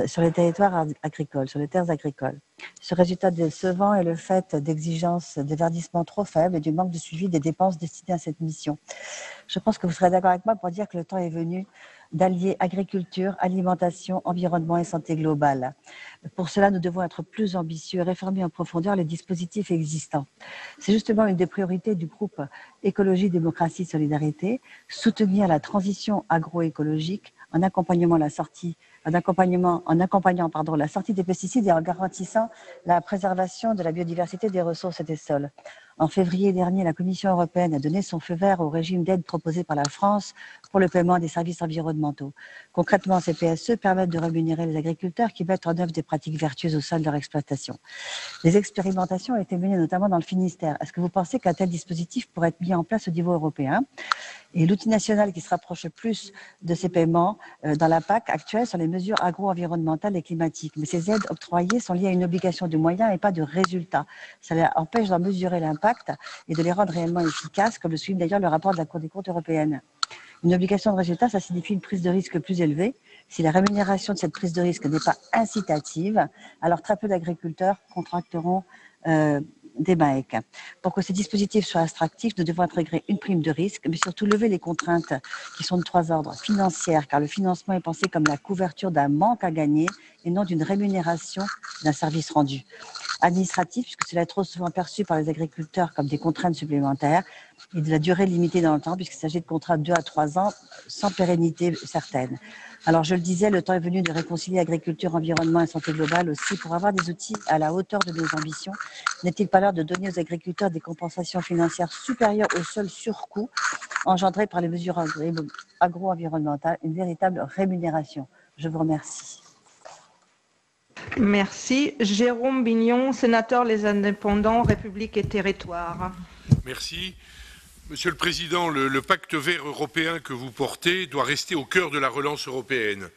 sur les territoires agricoles, sur les terres agricoles. Ce résultat décevant est le fait d'exigences de verdissement trop faibles et du manque de suivi des dépenses destinées à cette mission. Je pense que vous serez d'accord avec moi pour dire que le temps est venu d'allier agriculture, alimentation, environnement et santé globale. Pour cela, nous devons être plus ambitieux et réformer en profondeur les dispositifs existants. C'est justement une des priorités du groupe Écologie, Démocratie, Solidarité, soutenir la transition agroécologique en accompagnant la sortie des pesticides et en garantissant la préservation de la biodiversité des ressources et des sols. En février dernier, la Commission européenne a donné son feu vert au régime d'aide proposé par la France pour le paiement des services environnementaux. Concrètement, ces PSE permettent de rémunérer les agriculteurs qui mettent en œuvre des pratiques vertueuses au sein de leur exploitation. Les expérimentations ont été menées notamment dans le Finistère. Est-ce que vous pensez qu'un tel dispositif pourrait être mis en place au niveau européen ? Et l'outil national qui se rapproche le plus de ces paiements dans la PAC actuelle sont les mesures agro-environnementales et climatiques. Mais ces aides octroyées sont liées à une obligation de moyens et pas de résultats. Ça empêche d'en mesurer l'impact et de les rendre réellement efficaces, comme le souligne d'ailleurs le rapport de la Cour des comptes européenne. Une obligation de résultat, ça signifie une prise de risque plus élevée. Si la rémunération de cette prise de risque n'est pas incitative, alors très peu d'agriculteurs contracteront des MAEC. Pour que ces dispositifs soient attractifs, nous devons intégrer une prime de risque, mais surtout lever les contraintes qui sont de trois ordres. Financières, car le financement est pensé comme la couverture d'un manque à gagner et non d'une rémunération d'un service rendu. Administratif, puisque cela est trop souvent perçu par les agriculteurs comme des contraintes supplémentaires, et de la durée limitée dans le temps, puisqu'il s'agit de contrats de 2 à 3 ans sans pérennité certaine. Alors, je le disais, le temps est venu de réconcilier agriculture, environnement et santé globale aussi pour avoir des outils à la hauteur de nos ambitions. N'est-il pas l'heure de donner aux agriculteurs des compensations financières supérieures au seul surcoût engendré par les mesures agro-environnementales, une véritable rémunération? Je vous remercie. Merci. Jérôme Bignon, sénateur Les Indépendants, République et Territoires. Merci. Monsieur le Président, le pacte vert européen que vous portez doit rester au cœur de la relance européenne.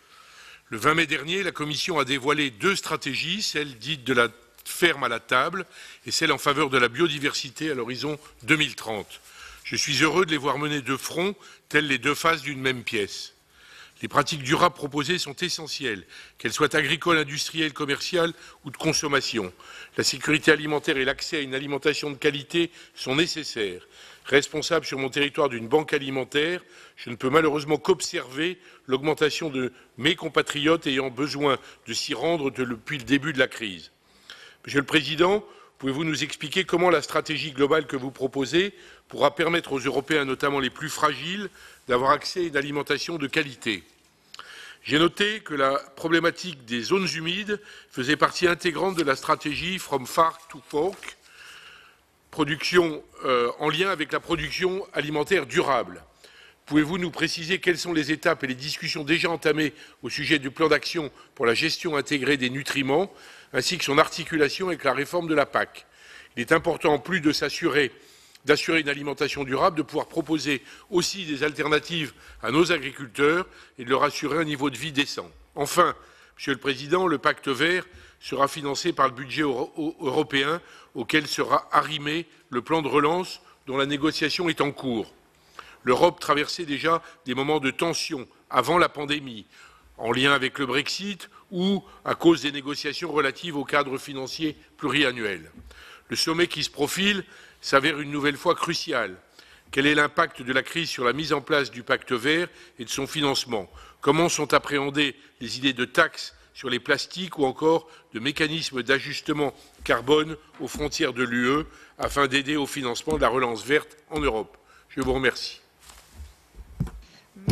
Le 20 mai dernier, la Commission a dévoilé 2 stratégies, celle dite de la ferme à la table et celle en faveur de la biodiversité à l'horizon 2030. Je suis heureux de les voir mener de front, telles les 2 faces d'une même pièce. Les pratiques durables proposées sont essentielles, qu'elles soient agricoles, industrielles, commerciales ou de consommation. La sécurité alimentaire et l'accès à une alimentation de qualité sont nécessaires. Responsable sur mon territoire d'une banque alimentaire, je ne peux malheureusement qu'observer l'augmentation de mes compatriotes ayant besoin de s'y rendre depuis le début de la crise. Monsieur le Président, pouvez-vous nous expliquer comment la stratégie globale que vous proposez pourra permettre aux Européens, notamment les plus fragiles, d'avoir accès à une alimentation de qualité? J'ai noté que la problématique des zones humides faisait partie intégrante de la stratégie From Farm to Fork, production en lien avec la production alimentaire durable. Pouvez-vous nous préciser quelles sont les étapes et les discussions déjà entamées au sujet du plan d'action pour la gestion intégrée des nutriments, ainsi que son articulation avec la réforme de la PAC? Il est important, en plus d'assurer une alimentation durable, de pouvoir proposer aussi des alternatives à nos agriculteurs et de leur assurer un niveau de vie décent. Enfin, Monsieur le Président, le pacte vert sera financé par le budget européen auquel sera arrimé le plan de relance dont la négociation est en cours. L'Europe traversait déjà des moments de tension avant la pandémie, en lien avec le Brexit ou à cause des négociations relatives au cadre financier pluriannuel. Le sommet qui se profile s'avère une nouvelle fois crucial. Quel est l'impact de la crise sur la mise en place du pacte vert et de son financement? Comment sont appréhendées les idées de taxes sur les plastiques ou encore de mécanismes d'ajustement carbone aux frontières de l'UE afin d'aider au financement de la relance verte en Europe? Je vous remercie.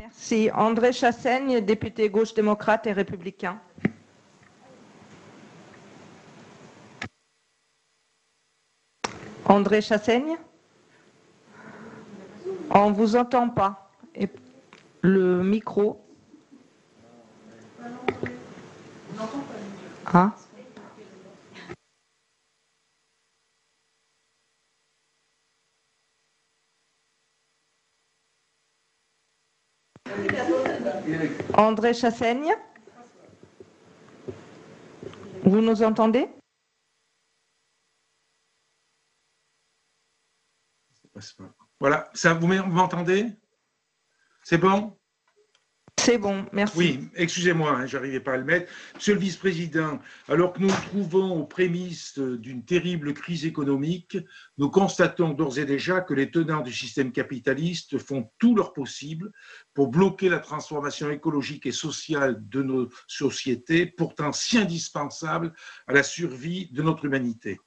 Merci. André Chassaigne, député gauche démocrate et républicain. André Chassaigne? On ne vous entend pas. Et le micro. Hein? André Chassaigne? Vous nous entendez? Voilà, ça, vous m'entendez? C'est bon? C'est bon, merci. Oui, excusez-moi, hein, je n'arrivais pas à le mettre. Monsieur le vice-président, alors que nous nous trouvons aux prémices d'une terrible crise économique, nous constatons d'ores et déjà que les tenants du système capitaliste font tout leur possible pour bloquer la transformation écologique et sociale de nos sociétés, pourtant si indispensable à la survie de notre humanité.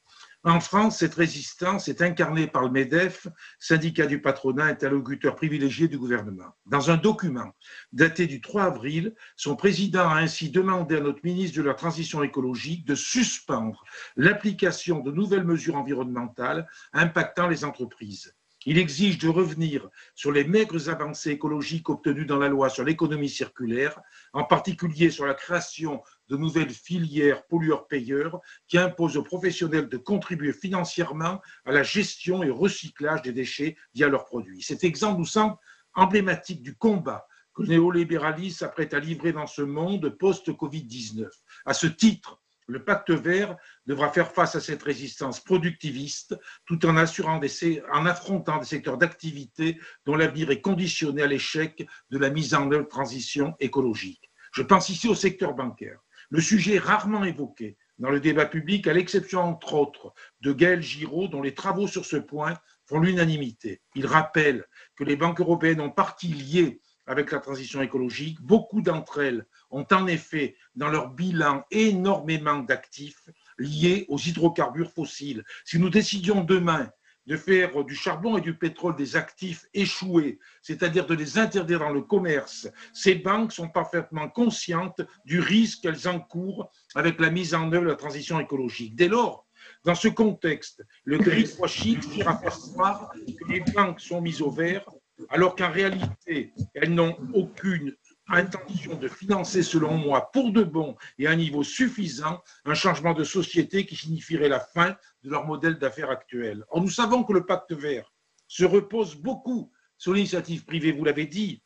En France, cette résistance est incarnée par le MEDEF, syndicat du patronat, interlocuteur privilégié du gouvernement. Dans un document daté du 3 avril, son président a ainsi demandé à notre ministre de la Transition écologique de suspendre l'application de nouvelles mesures environnementales impactant les entreprises. Il exige de revenir sur les maigres avancées écologiques obtenues dans la loi sur l'économie circulaire, en particulier sur la création de nouvelles filières pollueurs-payeurs qui imposent aux professionnels de contribuer financièrement à la gestion et au recyclage des déchets via leurs produits. Cet exemple nous semble emblématique du combat que le néolibéralisme s'apprête à livrer dans ce monde post-Covid-19. À ce titre, le pacte vert devra faire face à cette résistance productiviste tout en affrontant des secteurs d'activité dont l'avenir est conditionné à l'échec de la mise en œuvre de transition écologique. Je pense ici au secteur bancaire. Le sujet est rarement évoqué dans le débat public, à l'exception entre autres de Gaël Giraud, dont les travaux sur ce point font l'unanimité. Il rappelle que les banques européennes ont partie liée avec la transition écologique. Beaucoup d'entre elles ont en effet dans leur bilan énormément d'actifs liés aux hydrocarbures fossiles. Si nous décidions demain de faire du charbon et du pétrole des actifs échoués, c'est-à-dire de les interdire dans le commerce, ces banques sont parfaitement conscientes du risque qu'elles encourent avec la mise en œuvre de la transition écologique. Dès lors, dans ce contexte, le greenwashing sert à faire croire que les banques sont mises au vert, alors qu'en réalité, elles n'ont aucune intention de financer, selon moi, pour de bon et à un niveau suffisant, un changement de société qui signifierait la fin de leur modèle d'affaires actuel. Or, nous savons que le pacte vert se repose beaucoup sur l'initiative privée, vous l'avez dit.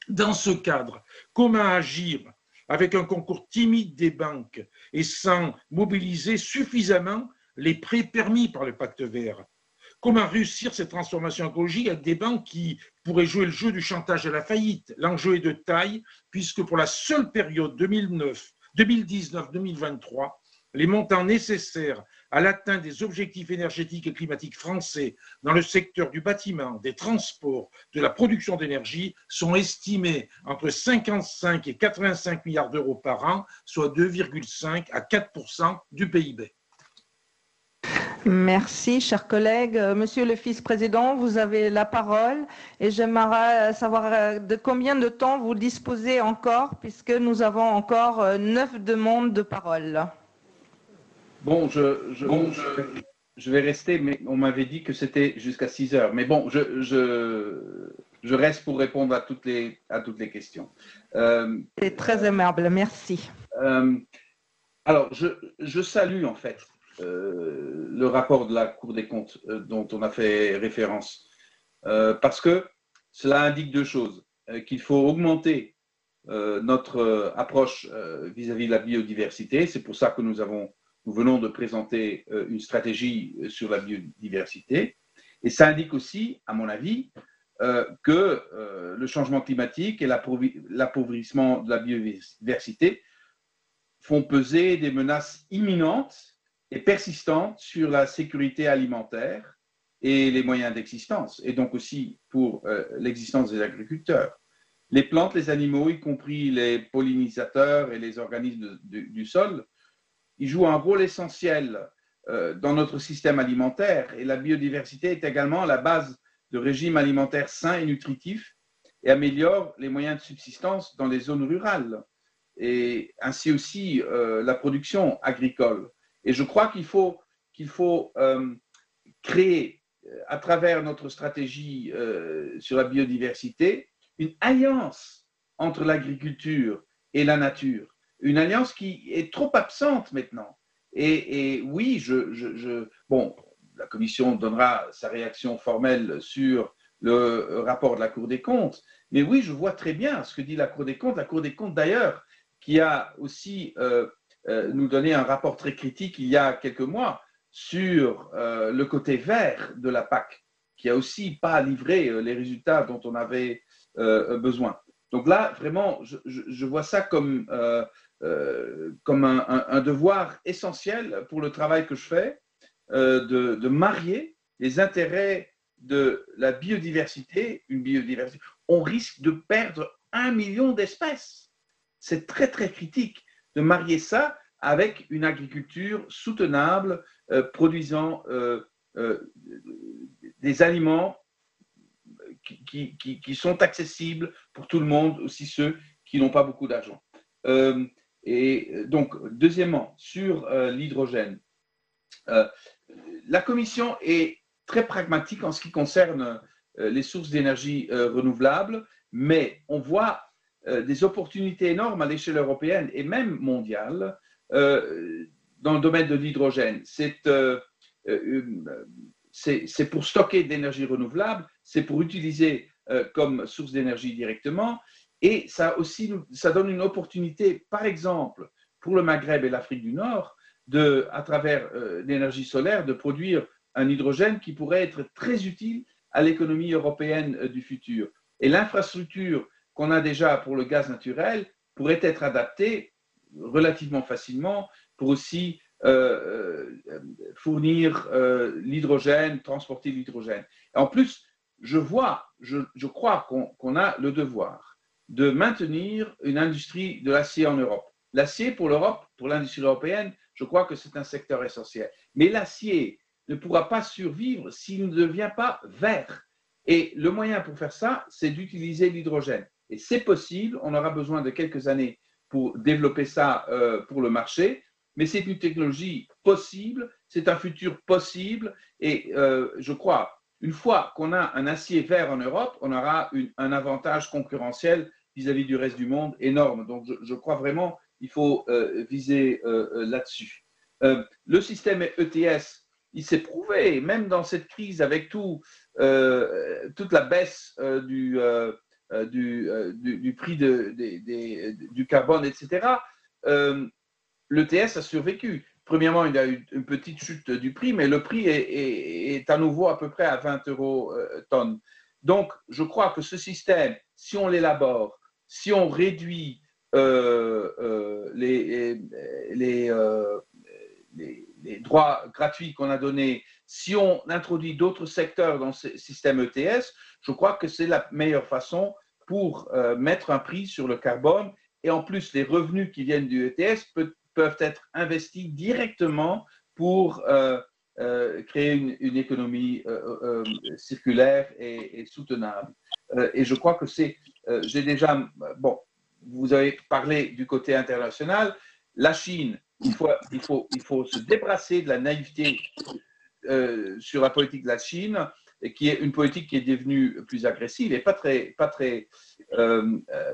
Dans ce cadre, comment agir avec un concours timide des banques et sans mobiliser suffisamment les prêts permis par le pacte vert? Comment réussir cette transformation écologique avec des banques qui pourraient jouer le jeu du chantage à la faillite? L'enjeu est de taille, puisque pour la seule période 2019-2023, les montants nécessaires à l'atteinte des objectifs énergétiques et climatiques français dans le secteur du bâtiment, des transports, de la production d'énergie sont estimés entre 55 et 85 milliards d'euros par an, soit 2,5 à 4% du PIB. Merci, chers collègues. Monsieur le vice-président, vous avez la parole et j'aimerais savoir de combien de temps vous disposez encore, puisque nous avons encore 9 demandes de parole. Bon, je vais rester, mais on m'avait dit que c'était jusqu'à 6 heures. Mais bon, je reste pour répondre à toutes les questions. C'est très aimable, merci. Alors, je salue en fait le rapport de la Cour des comptes dont on a fait référence, parce que cela indique deux choses, qu'il faut augmenter notre approche vis-à-vis de la biodiversité. C'est pour ça que nous venons de présenter une stratégie sur la biodiversité, et ça indique aussi, à mon avis, que le changement climatique et l'appauvrissement de la biodiversité font peser des menaces imminentes et persistante sur la sécurité alimentaire et les moyens d'existence, et donc aussi pour l'existence des agriculteurs. Les plantes, les animaux, y compris les pollinisateurs et les organismes du sol, ils jouent un rôle essentiel dans notre système alimentaire, et la biodiversité est également la base de régimes alimentaires sains et nutritifs et améliore les moyens de subsistance dans les zones rurales, et ainsi aussi la production agricole. Et je crois qu'il faut créer, à travers notre stratégie sur la biodiversité, une alliance entre l'agriculture et la nature, une alliance qui est trop absente maintenant. Et oui, bon, la Commission donnera sa réaction formelle sur le rapport de la Cour des comptes, mais oui, je vois très bien ce que dit la Cour des comptes. La Cour des comptes, d'ailleurs, qui a aussi nous donné un rapport très critique il y a quelques mois sur le côté vert de la PAC, qui a aussi pas livré les résultats dont on avait besoin. Donc là, vraiment, je vois ça comme un devoir essentiel pour le travail que je fais, de marier les intérêts de la biodiversité, une biodiversité. On risque de perdre 1 million d'espèces. C'est très, très critique de marier ça avec une agriculture soutenable, produisant des aliments qui sont accessibles pour tout le monde, aussi ceux qui n'ont pas beaucoup d'argent. Et donc, deuxièmement, sur l'hydrogène, la Commission est très pragmatique en ce qui concerne les sources d'énergie renouvelables, mais on voit des opportunités énormes à l'échelle européenne et même mondiale dans le domaine de l'hydrogène. C'est pour stocker de l'énergie renouvelable, c'est pour utiliser comme source d'énergie directement, et ça donne une opportunité, par exemple, pour le Maghreb et l'Afrique du Nord, à travers l'énergie solaire, de produire un hydrogène qui pourrait être très utile à l'économie européenne du futur. Et l'infrastructure qu'on a déjà pour le gaz naturel pourrait être adaptée relativement facilement pour aussi fournir l'hydrogène, transporter l'hydrogène. En plus, je crois qu'on a le devoir de maintenir une industrie de l'acier en Europe. L'acier pour l'Europe, pour l'industrie européenne, je crois que c'est un secteur essentiel. Mais l'acier ne pourra pas survivre s'il ne devient pas vert. Et le moyen pour faire ça, c'est d'utiliser l'hydrogène. Et c'est possible, on aura besoin de quelques années pour développer ça pour le marché, mais c'est une technologie possible, c'est un futur possible, et je crois, une fois qu'on a un acier vert en Europe, on aura un avantage concurrentiel vis-à-vis du reste du monde énorme. Donc je crois vraiment qu'il faut viser là-dessus. Le système ETS, il s'est prouvé, même dans cette crise avec toute la baisse du prix du carbone, etc., l'ETS a survécu. Premièrement, il y a eu une petite chute du prix, mais le prix est à nouveau à peu près à 20 € tonne. Donc, je crois que ce système, si on l'élabore, si on réduit les droits gratuits qu'on a donnés, si on introduit d'autres secteurs dans ce système ETS, je crois que c'est la meilleure façon pour mettre un prix sur le carbone. Et en plus, les revenus qui viennent du ETS peuvent être investis directement pour créer une économie circulaire et soutenable. Et je crois que j'ai déjà, bon, vous avez parlé du côté international. La Chine, il faut se débarrasser de la naïveté sur la politique de la Chine, qui est une politique qui est devenue plus agressive et pas très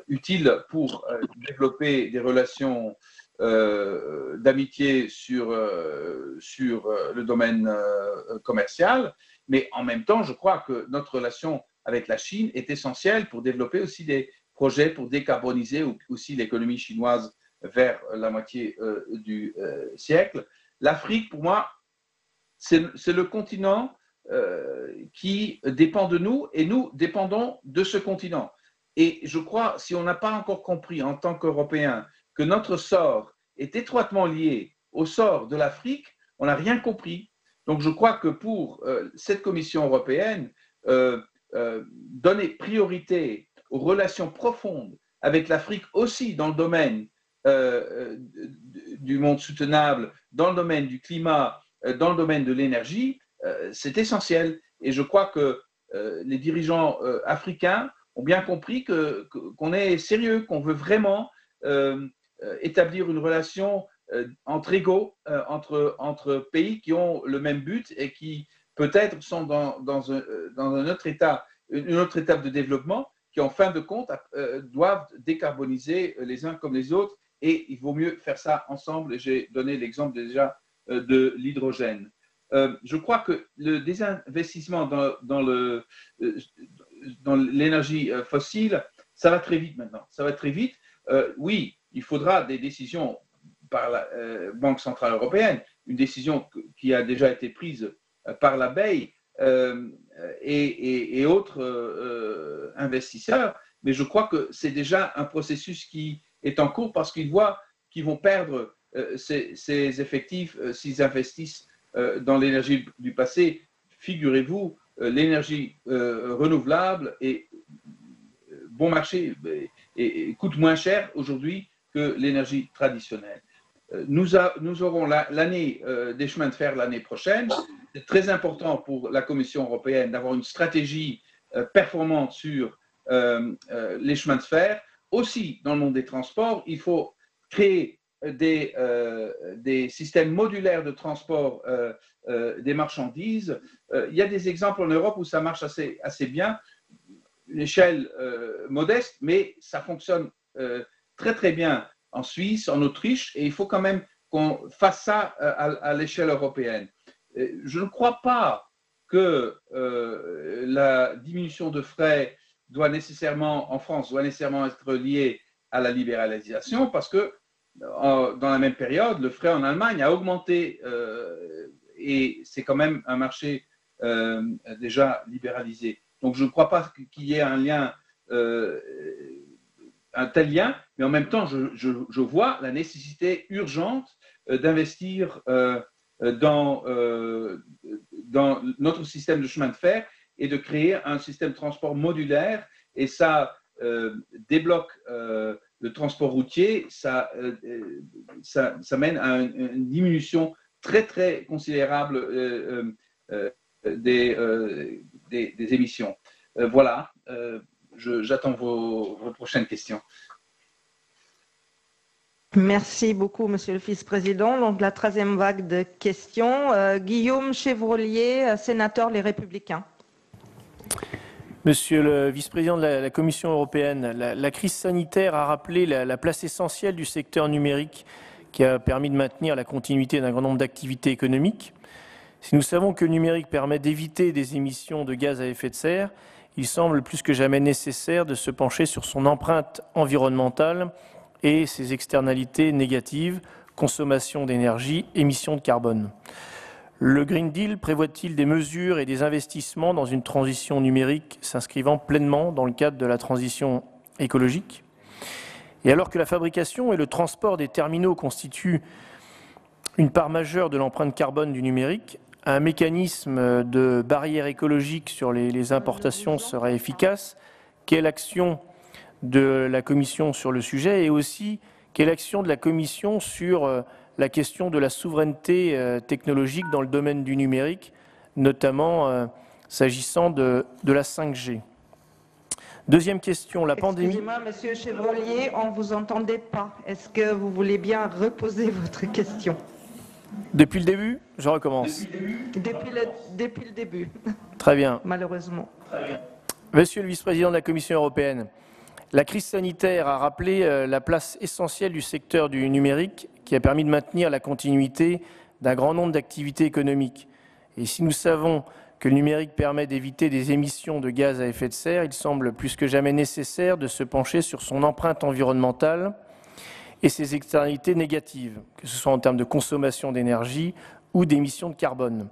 utile pour développer des relations d'amitié sur le domaine commercial. Mais en même temps, je crois que notre relation avec la Chine est essentielle pour développer aussi des projets pour décarboniser aussi l'économie chinoise vers la moitié du siècle. L'Afrique, pour moi, c'est le continent qui dépend de nous et nous dépendons de ce continent. Et je crois, si on n'a pas encore compris en tant qu'Européens que notre sort est étroitement lié au sort de l'Afrique, on n'a rien compris. Donc je crois que pour cette Commission européenne, donner priorité aux relations profondes avec l'Afrique aussi dans le domaine du monde soutenable, dans le domaine du climat, dans le domaine de l'énergie, c'est essentiel. Et je crois que les dirigeants africains ont bien compris qu'on est sérieux, qu'on veut vraiment établir une relation entre égaux, entre pays qui ont le même but et qui peut-être sont dans un autre état, une autre étape de développement, qui en fin de compte doivent décarboniser les uns comme les autres, et il vaut mieux faire ça ensemble. Et j'ai donné l'exemple déjà de l'hydrogène. Je crois que le désinvestissement dans l'énergie fossile, ça va très vite maintenant. Ça va très vite. Oui, il faudra des décisions par la Banque centrale européenne, une décision qui a déjà été prise par la BEI et autres investisseurs, mais je crois que c'est déjà un processus qui est en cours parce qu'ils voient qu'ils vont perdre ces effectifs s'ils investissent dans l'énergie du passé. Figurez-vous, l'énergie renouvelable est bon marché et coûte moins cher aujourd'hui que l'énergie traditionnelle. Nous aurons l'année des chemins de fer l'année prochaine. C'est très important pour la Commission européenne d'avoir une stratégie performante sur les chemins de fer. Aussi, dans le monde des transports, il faut créer des systèmes modulaires de transport des marchandises. Il y a des exemples en Europe où ça marche assez bien, une échelle modeste, mais ça fonctionne très très bien en Suisse, en Autriche, et il faut quand même qu'on fasse ça à l'échelle européenne. Je ne crois pas que la diminution de frais en France doit nécessairement être liée à la libéralisation, parce que dans la même période, le fret en Allemagne a augmenté et c'est quand même un marché déjà libéralisé. Donc je ne crois pas qu'il y ait un tel lien, mais en même temps, je vois la nécessité urgente d'investir dans notre système de chemin de fer et de créer un système de transport modulaire, et ça débloque le transport routier, ça mène à une diminution très très considérable des émissions. Voilà, j'attends vos prochaines questions. Merci beaucoup, Monsieur le Vice-président. Donc, la 13e vague de questions. Guillaume Chevrollier, sénateur Les Républicains. Monsieur le vice-président de la Commission européenne, la crise sanitaire a rappelé la place essentielle du secteur numérique qui a permis de maintenir la continuité d'un grand nombre d'activités économiques. Si nous savons que le numérique permet d'éviter des émissions de gaz à effet de serre, il semble plus que jamais nécessaire de se pencher sur son empreinte environnementale et ses externalités négatives, consommation d'énergie, émissions de carbone. Le Green Deal prévoit-il des mesures et des investissements dans une transition numérique s'inscrivant pleinement dans le cadre de la transition écologique? Et alors que la fabrication et le transport des terminaux constituent une part majeure de l'empreinte carbone du numérique, un mécanisme de barrière écologique sur les importations serait efficace. Quelle action de la Commission sur le sujet, et aussi quelle action de la Commission sur la question de la souveraineté technologique dans le domaine du numérique, notamment s'agissant de la 5G. Deuxième question, la pandémie... Excusez-moi, Monsieur Chevrollier, on ne vous entendait pas. Est-ce que vous voulez bien reposer votre question? Depuis le début? Je recommence. Depuis le début. Très bien. Malheureusement. Très bien. Monsieur le vice-président de la Commission européenne, la crise sanitaire a rappelé la place essentielle du secteur du numérique qui a permis de maintenir la continuité d'un grand nombre d'activités économiques. Et si nous savons que le numérique permet d'éviter des émissions de gaz à effet de serre, il semble plus que jamais nécessaire de se pencher sur son empreinte environnementale et ses externalités négatives, que ce soit en termes de consommation d'énergie ou d'émissions de carbone.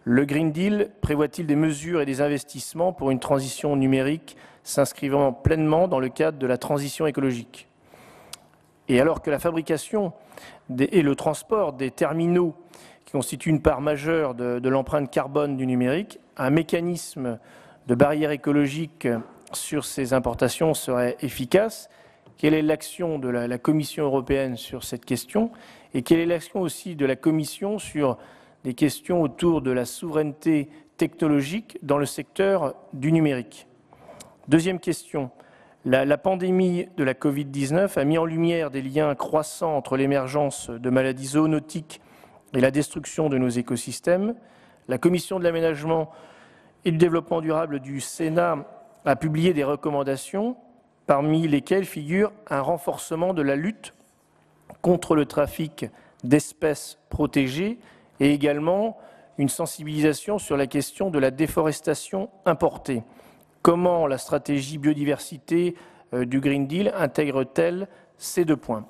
Le Green Deal prévoit-il des mesures et des investissements pour une transition numérique s'inscrivant pleinement dans le cadre de la transition écologique? Et alors que la fabrication et le transport des terminaux qui constituent une part majeure de l'empreinte carbone du numérique, un mécanisme de barrière écologique sur ces importations serait efficace. Quelle est l'action de la Commission européenne sur cette question? Et quelle est l'action aussi de la Commission sur des questions autour de la souveraineté technologique dans le secteur du numérique? Deuxième question. La pandémie de la Covid-19 a mis en lumière des liens croissants entre l'émergence de maladies zoonotiques et la destruction de nos écosystèmes. La Commission de l'aménagement et du développement durable du Sénat a publié des recommandations, parmi lesquelles figure un renforcement de la lutte contre le trafic d'espèces protégées et également une sensibilisation sur la question de la déforestation importée. Comment la stratégie biodiversité du Green Deal intègre-t-elle ces deux points?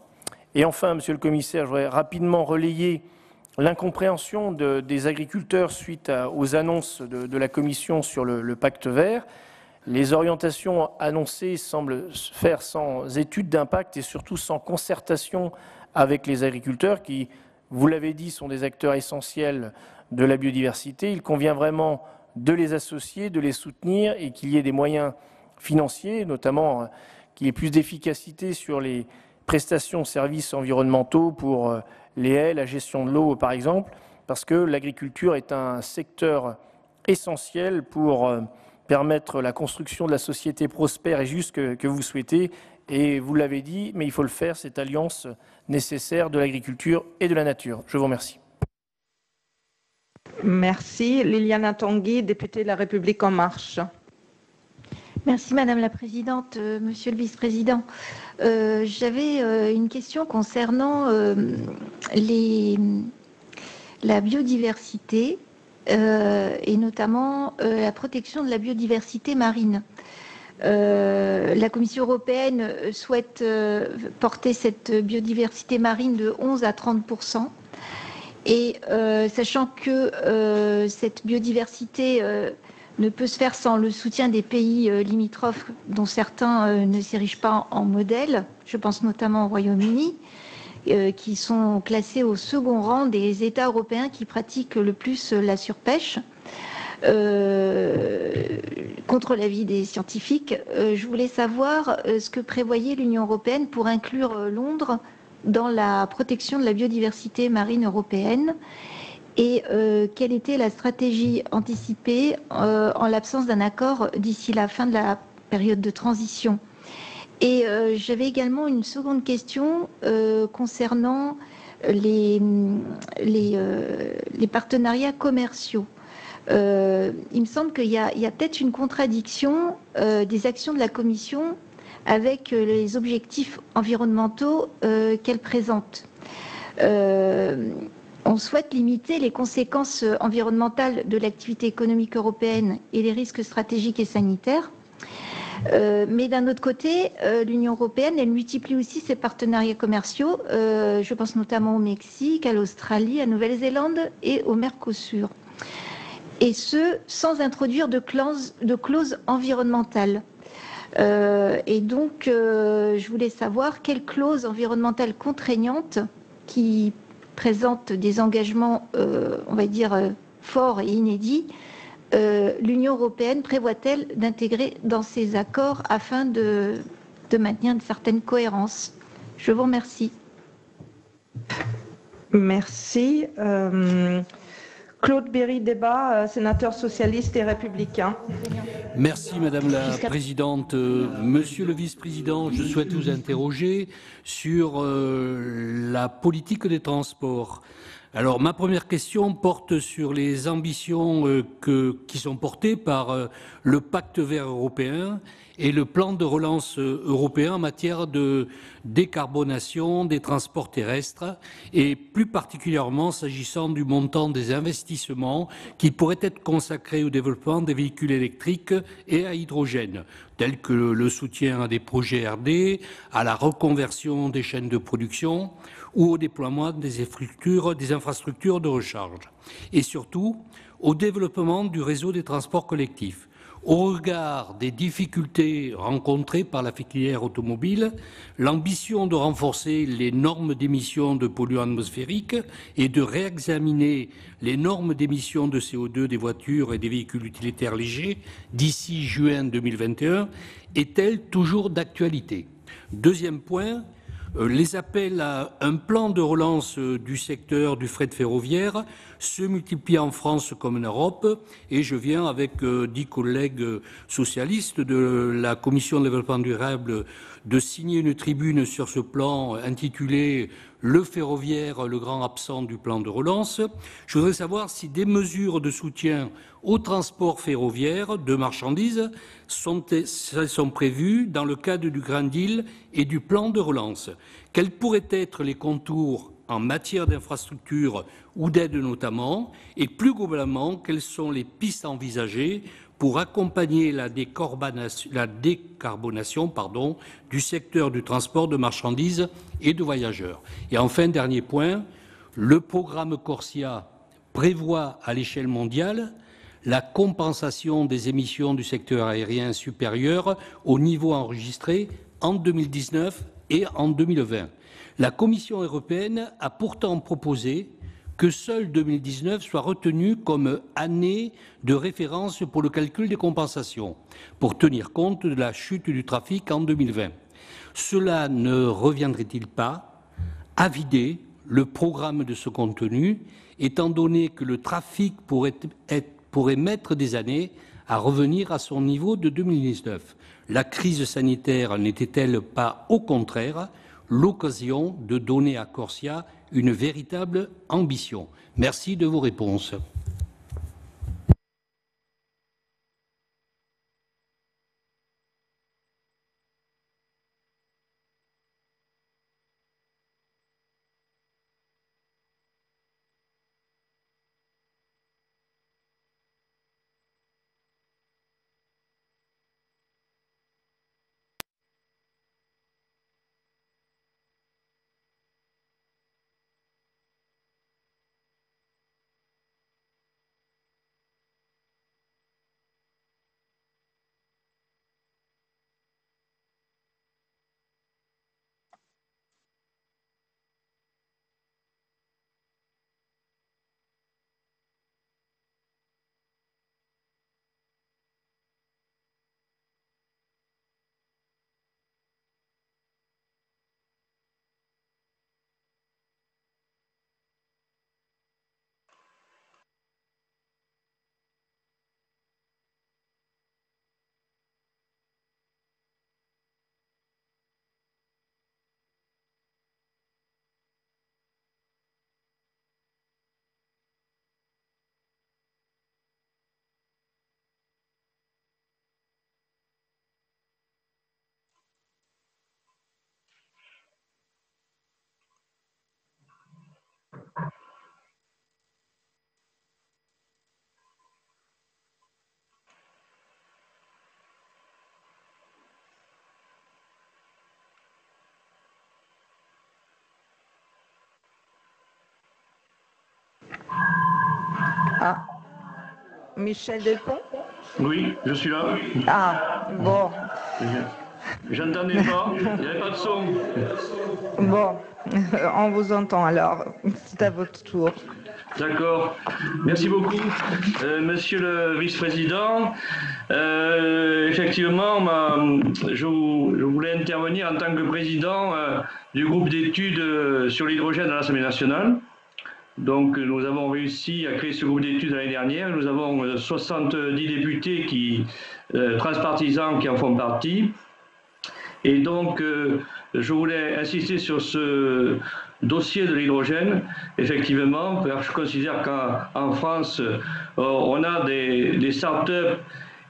Et enfin, Monsieur le Commissaire, je voudrais rapidement relayer l'incompréhension des agriculteurs suite aux annonces de la Commission sur le pacte vert. Les orientations annoncées semblent se faire sans étude d'impact et surtout sans concertation avec les agriculteurs qui, vous l'avez dit, sont des acteurs essentiels de la biodiversité. Il convient vraiment de les associer, de les soutenir et qu'il y ait des moyens financiers, notamment qu'il y ait plus d'efficacité sur les prestations services environnementaux pour les haies, la gestion de l'eau par exemple, parce que l'agriculture est un secteur essentiel pour permettre la construction de la société prospère et juste que vous souhaitez. Et vous l'avez dit, mais il faut le faire, cette alliance nécessaire de l'agriculture et de la nature. Je vous remercie. Merci. Liliana Tanguy, députée de La République En Marche. Merci Madame la Présidente, Monsieur le Vice-président. J'avais une question concernant la biodiversité et notamment la protection de la biodiversité marine. La Commission européenne souhaite porter cette biodiversité marine de 11 à 30%. Et sachant que cette biodiversité ne peut se faire sans le soutien des pays limitrophes, dont certains ne s'érigent pas en modèle, je pense notamment au Royaume-Uni, qui sont classés au second rang des États européens qui pratiquent le plus la surpêche. Contre l'avis des scientifiques, je voulais savoir ce que prévoyait l'Union européenne pour inclure Londres dans la protection de la biodiversité marine européenne et quelle était la stratégie anticipée en l'absence d'un accord d'ici la fin de la période de transition. Et j'avais également une seconde question concernant les partenariats commerciaux. Il me semble qu'il y a peut-être une contradiction des actions de la Commission avec les objectifs environnementaux qu'elle présente. On souhaite limiter les conséquences environnementales de l'activité économique européenne et les risques stratégiques et sanitaires. Mais d'un autre côté, l'Union européenne, elle multiplie aussi ses partenariats commerciaux. Je pense notamment au Mexique, à l'Australie, à Nouvelle-Zélande et au Mercosur. Et ce, sans introduire de clauses environnementales. Et donc, je voulais savoir quelles clauses environnementales contraignantes qui présentent des engagements, on va dire, forts et inédits, l'Union européenne prévoit-elle d'intégrer dans ces accords afin de maintenir une certaine cohérence? Je vous remercie. Merci. Claude Berry-Débat, sénateur socialiste et républicain. Merci Madame la Présidente. Monsieur le Vice-président, je souhaite vous interroger sur la politique des transports. Alors ma première question porte sur les ambitions qui sont portées par le Pacte vert européen et le plan de relance européen en matière de décarbonation des transports terrestres et plus particulièrement s'agissant du montant des investissements qui pourraient être consacrés au développement des véhicules électriques et à hydrogène, tels que le soutien à des projets RD, à la reconversion des chaînes de production ou au déploiement des infrastructures de recharge et surtout au développement du réseau des transports collectifs. Au regard des difficultés rencontrées par la filière automobile, l'ambition de renforcer les normes d'émissions de polluants atmosphériques et de réexaminer les normes d'émissions de CO2 des voitures et des véhicules utilitaires légers d'ici juin 2021 est-elle toujours d'actualité? Deuxième point, les appels à un plan de relance du secteur du fret ferroviaire se multiplient en France comme en Europe et je viens avec 10 collègues socialistes de la Commission de développement durable de signer une tribune sur ce plan intitulée « Le ferroviaire, le grand absent du plan de relance ». Je voudrais savoir si des mesures de soutien au transport ferroviaire de marchandises sont prévues dans le cadre du Green Deal et du plan de relance. Quels pourraient être les contours en matière d'infrastructures ou d'aide notamment, et plus globalement, quelles sont les pistes envisagées pour accompagner la décarbonation du secteur du transport de marchandises et de voyageurs. Et enfin, dernier point, le programme Corsia prévoit à l'échelle mondiale la compensation des émissions du secteur aérien supérieures au niveau enregistré en 2019 et en 2020. La Commission européenne a pourtant proposé que seul 2019 soit retenu comme année de référence pour le calcul des compensations, pour tenir compte de la chute du trafic en 2020. Cela ne reviendrait-il pas à vider le programme de ce contenu, étant donné que le trafic pourrait mettre des années à revenir à son niveau de 2019? La crise sanitaire n'était-elle pas, au contraire, l'occasion de donner à Corsia une véritable ambition? Merci de vos réponses. Ah, Michel Delpont? Oui, je suis là. Ah, bon. J'entendais pas, il n'y avait pas de son. Bon, on vous entend alors. C'est à votre tour. D'accord. Merci beaucoup, Monsieur le Vice-président. Effectivement, je voulais intervenir en tant que président du groupe d'études sur l'hydrogène à l'Assemblée nationale. Donc, nous avons réussi à créer ce groupe d'études l'année dernière. Nous avons 70 députés transpartisans qui en font partie. Et donc, je voulais insister sur ce dossier de l'hydrogène. Effectivement, je considère qu'en France, on a des start-up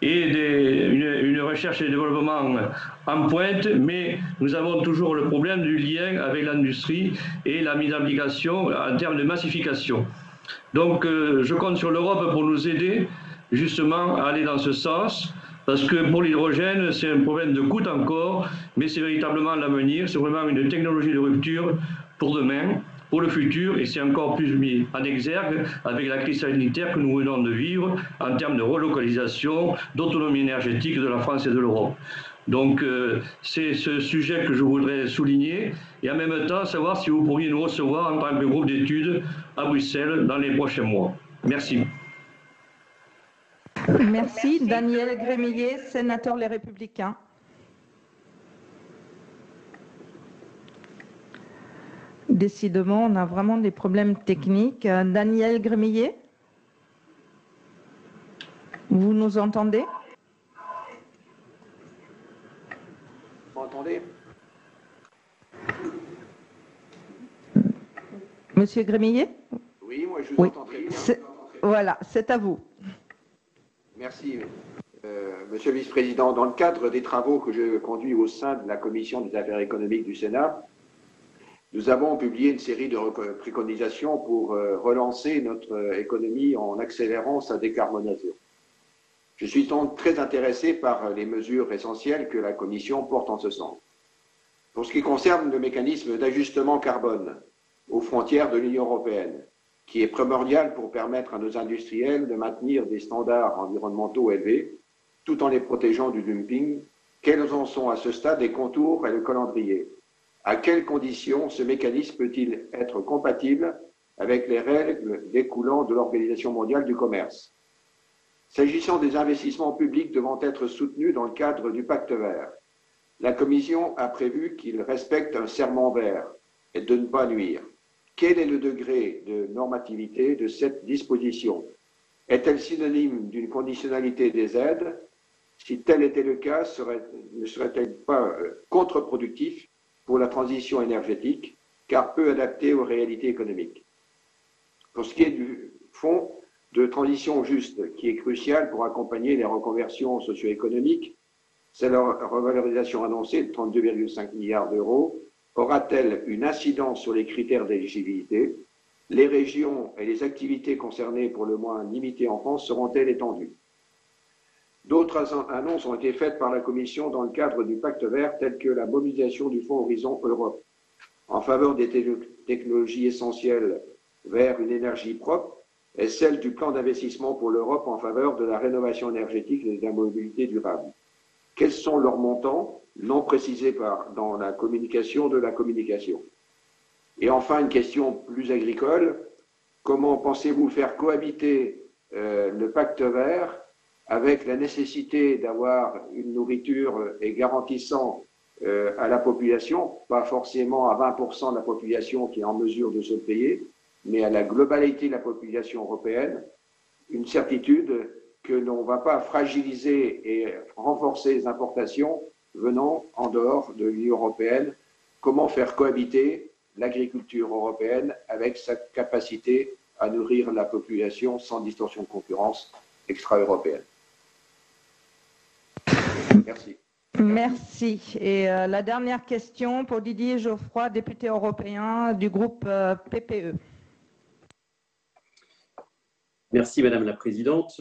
et une recherche et développement en pointe, mais nous avons toujours le problème du lien avec l'industrie et la mise en application en termes de massification. Donc, je compte sur l'Europe pour nous aider justement à aller dans ce sens. Parce que pour l'hydrogène, c'est un problème de coût encore, mais c'est véritablement l'avenir, c'est vraiment une technologie de rupture pour demain, pour le futur, et c'est encore plus mis en exergue avec la crise sanitaire que nous venons de vivre en termes de relocalisation, d'autonomie énergétique de la France et de l'Europe. Donc c'est ce sujet que je voudrais souligner, et en même temps savoir si vous pourriez nous recevoir en tant que groupe d'études à Bruxelles dans les prochains mois. Merci. Merci. Daniel Grémillet, sénateur Les Républicains. Décidément, on a vraiment des problèmes techniques. Daniel Grémillet, vous nous entendez? Vous m'entendez? Monsieur Grémillet? Oui, moi je vous entends très bien. Voilà, c'est à vous. Merci. Monsieur le Vice-président, dans le cadre des travaux que je conduis au sein de la Commission des affaires économiques du Sénat, nous avons publié une série de préconisations pour relancer notre économie en accélérant sa décarbonation. Je suis donc très intéressé par les mesures essentielles que la Commission porte en ce sens. Pour ce qui concerne le mécanisme d'ajustement carbone aux frontières de l'Union européenne, qui est primordial pour permettre à nos industriels de maintenir des standards environnementaux élevés tout en les protégeant du dumping. Quels en sont à ce stade les contours et le calendrier? À quelles conditions ce mécanisme peut-il être compatible avec les règles découlant de l'Organisation mondiale du commerce? S'agissant des investissements publics devant être soutenus dans le cadre du pacte vert, la Commission a prévu qu'ils respectent un serment vert et de ne pas nuire. Quel est le degré de normativité de cette disposition? Est-elle synonyme d'une conditionnalité des aides? Si tel était le cas, ne serait-elle pas contre-productif pour la transition énergétique, car peu adaptée aux réalités économiques? Pour ce qui est du fonds de transition juste, qui est crucial pour accompagner les reconversions socio-économiques, c'est la revalorisation annoncée de 32,5 milliards d'euros. Aura-t-elle une incidence sur les critères d'éligibilité? Les régions et les activités concernées, pour le moins limitées en France, seront-elles étendues? D'autres annonces ont été faites par la Commission dans le cadre du pacte vert, telles que la mobilisation du Fonds Horizon Europe en faveur des technologies essentielles vers une énergie propre et celle du plan d'investissement pour l'Europe en faveur de la rénovation énergétique et de la mobilité durable. Quels sont leurs montants, non précisés dans la communication de la communication? Et enfin, une question plus agricole. Comment pensez-vous faire cohabiter le pacte vert avec la nécessité d'avoir une nourriture et garantissant à la population, pas forcément à 20% de la population qui est en mesure de se payer, mais à la globalité de la population européenne, une certitude que l'on ne va pas fragiliser et renforcer les importations venant en dehors de l'Union européenne? Comment faire cohabiter l'agriculture européenne avec sa capacité à nourrir la population sans distorsion de concurrence extra-européenne? Merci. Merci. Et la dernière question pour Didier Geoffroy, député européen du groupe PPE. Merci Madame la Présidente.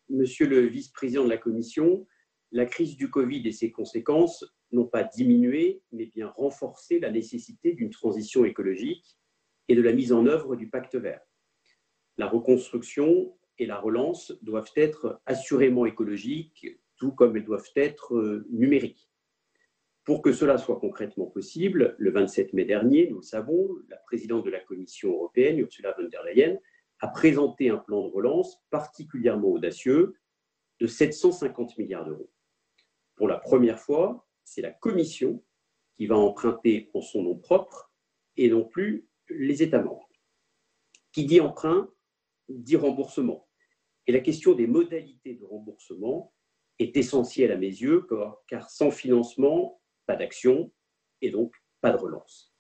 Monsieur le vice-président de la Commission, la crise du Covid et ses conséquences n'ont pas diminué, mais bien renforcé la nécessité d'une transition écologique et de la mise en œuvre du pacte vert. La reconstruction et la relance doivent être assurément écologiques, tout comme elles doivent être numériques. Pour que cela soit concrètement possible, le 27 mai dernier, nous le savons, la présidente de la Commission européenne, Ursula von der Leyen, a présenté un plan de relance particulièrement audacieux de 750 milliards d'euros. Pour la première fois, c'est la Commission qui va emprunter en son nom propre et non plus les États membres. Qui dit emprunt, dit remboursement. Et la question des modalités de remboursement est essentielle à mes yeux, car sans financement, pas d'action et donc pas de relance.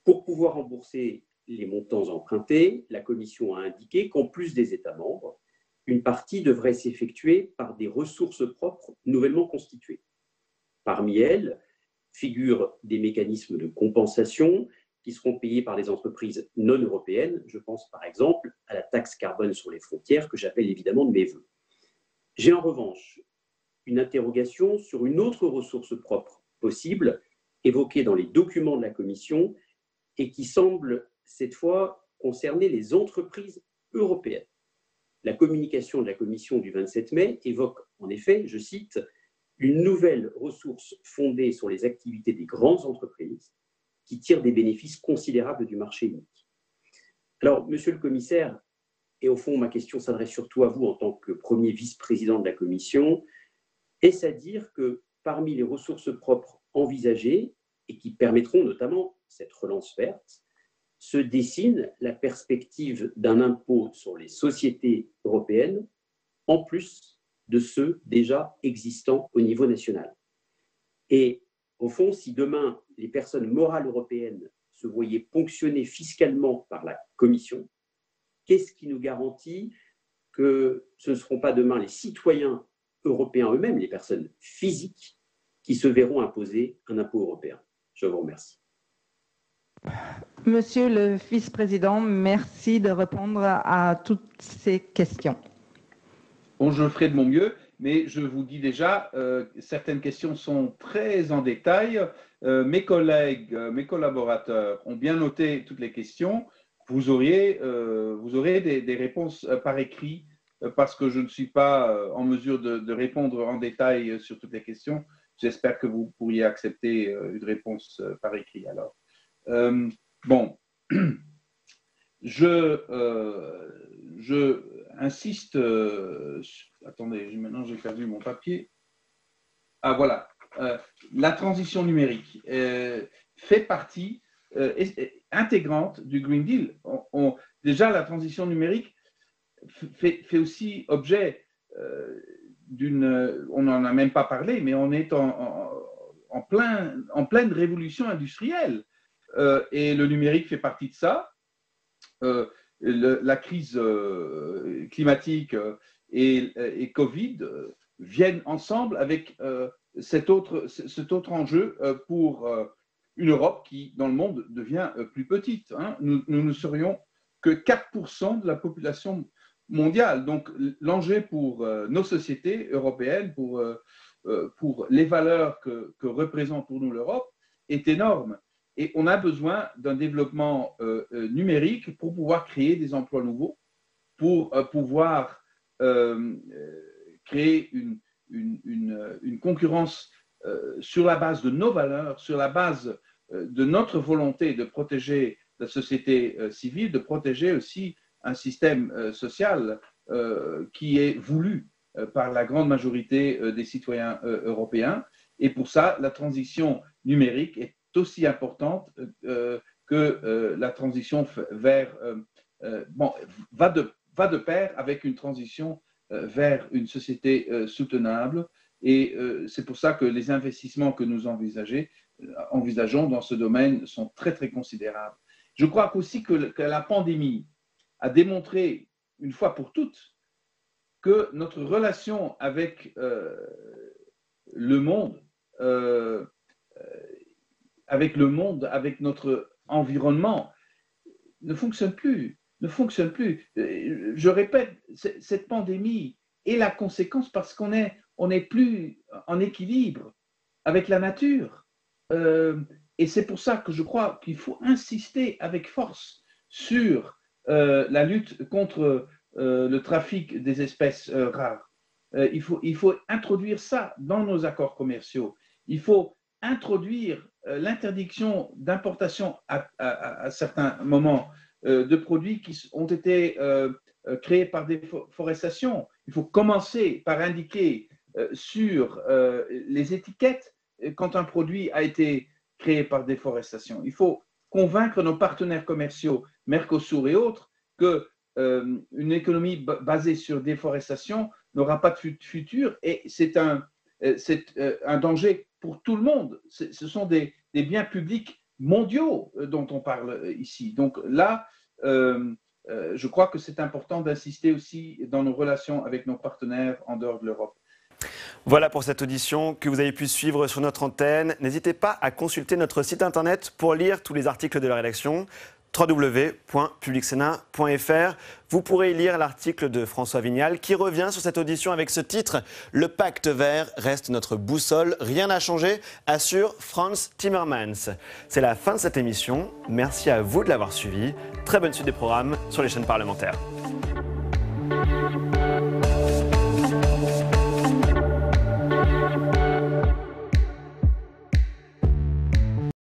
Pour pouvoir rembourser les montants empruntés, la Commission a indiqué qu'en plus des États membres, une partie devrait s'effectuer par des ressources propres nouvellement constituées. Parmi elles figurent des mécanismes de compensation qui seront payés par les entreprises non européennes. Je pense par exemple à la taxe carbone sur les frontières que j'appelle évidemment de mes vœux. J'ai en revanche une interrogation sur une autre ressource propre possible, évoquée dans les documents de la Commission et qui semble cette fois concerner les entreprises européennes. La communication de la Commission du 27 mai évoque en effet, je cite, une nouvelle ressource fondée sur les activités des grandes entreprises qui tirent des bénéfices considérables du marché unique. Alors, monsieur le commissaire, et au fond ma question s'adresse surtout à vous en tant que premier vice-président de la Commission, est-ce à dire que parmi les ressources propres envisagées et qui permettront notamment cette relance verte, se dessine la perspective d'un impôt sur les sociétés européennes en plus de ceux déjà existants au niveau national. Et au fond, si demain les personnes morales européennes se voyaient ponctionnées fiscalement par la Commission, qu'est-ce qui nous garantit que ce ne seront pas demain les citoyens européens eux-mêmes, les personnes physiques, qui se verront imposer un impôt européen? Je vous remercie. Monsieur le vice-président, merci de répondre à toutes ces questions. Bon, je ferai de mon mieux, mais je vous dis déjà, certaines questions sont très en détail. Mes collègues, mes collaborateurs ont bien noté toutes les questions. vous aurez des réponses par écrit, parce que je ne suis pas en mesure de répondre en détail sur toutes les questions. J'espère que vous pourriez accepter une réponse par écrit. Alors, bon, je insiste. Attendez, maintenant j'ai perdu mon papier. Ah voilà, la transition numérique fait partie intégrante du Green Deal. Déjà, la transition numérique fait aussi objet on n'en a même pas parlé, mais on est en pleine révolution industrielle. Et le numérique fait partie de ça. La crise climatique et Covid viennent ensemble avec cet autre enjeu pour une Europe qui, dans le monde, devient plus petite. Hein. Nous ne serions que 4% de la population mondiale. Donc, l'enjeu pour nos sociétés européennes, pour les valeurs que représente pour nous l'Europe, est énorme. Et on a besoin d'un développement numérique pour pouvoir créer des emplois nouveaux, pour pouvoir créer une concurrence sur la base de nos valeurs, sur la base de notre volonté de protéger la société civile, de protéger aussi un système social qui est voulu par la grande majorité des citoyens européens. Et pour ça, la transition numérique est aussi importante que la transition vers va de pair avec une transition vers une société soutenable. Et c'est pour ça que les investissements que nous envisageons dans ce domaine sont très, très considérables. Je crois aussi que la pandémie a démontré une fois pour toutes que notre relation avec le monde, avec notre environnement, ne fonctionne plus. Je répète, cette pandémie est la conséquence parce qu'on n'est plus en équilibre avec la nature. Et c'est pour ça que je crois qu'il faut insister avec force sur la lutte contre le trafic des espèces rares. Il faut introduire ça dans nos accords commerciaux. Il faut introduire l'interdiction d'importation à certains moments de produits qui ont été créés par déforestation. Il faut commencer par indiquer sur les étiquettes quand un produit a été créé par déforestation. Il faut convaincre nos partenaires commerciaux, Mercosur et autres, qu'une économie basée sur déforestation n'aura pas de futur et c'est un danger pour tout le monde. Ce sont des biens publics mondiaux dont on parle ici. Donc là, je crois que c'est important d'insister aussi dans nos relations avec nos partenaires en dehors de l'Europe. Voilà pour cette audition que vous avez pu suivre sur notre antenne. N'hésitez pas à consulter notre site internet pour lire tous les articles de la rédaction. www.publicsénat.fr. Vous pourrez lire l'article de François Vignal qui revient sur cette audition avec ce titre « Le pacte vert reste notre boussole, rien n'a changé », assure Frans Timmermans. C'est la fin de cette émission. Merci à vous de l'avoir suivi. Très bonne suite des programmes sur les chaînes parlementaires.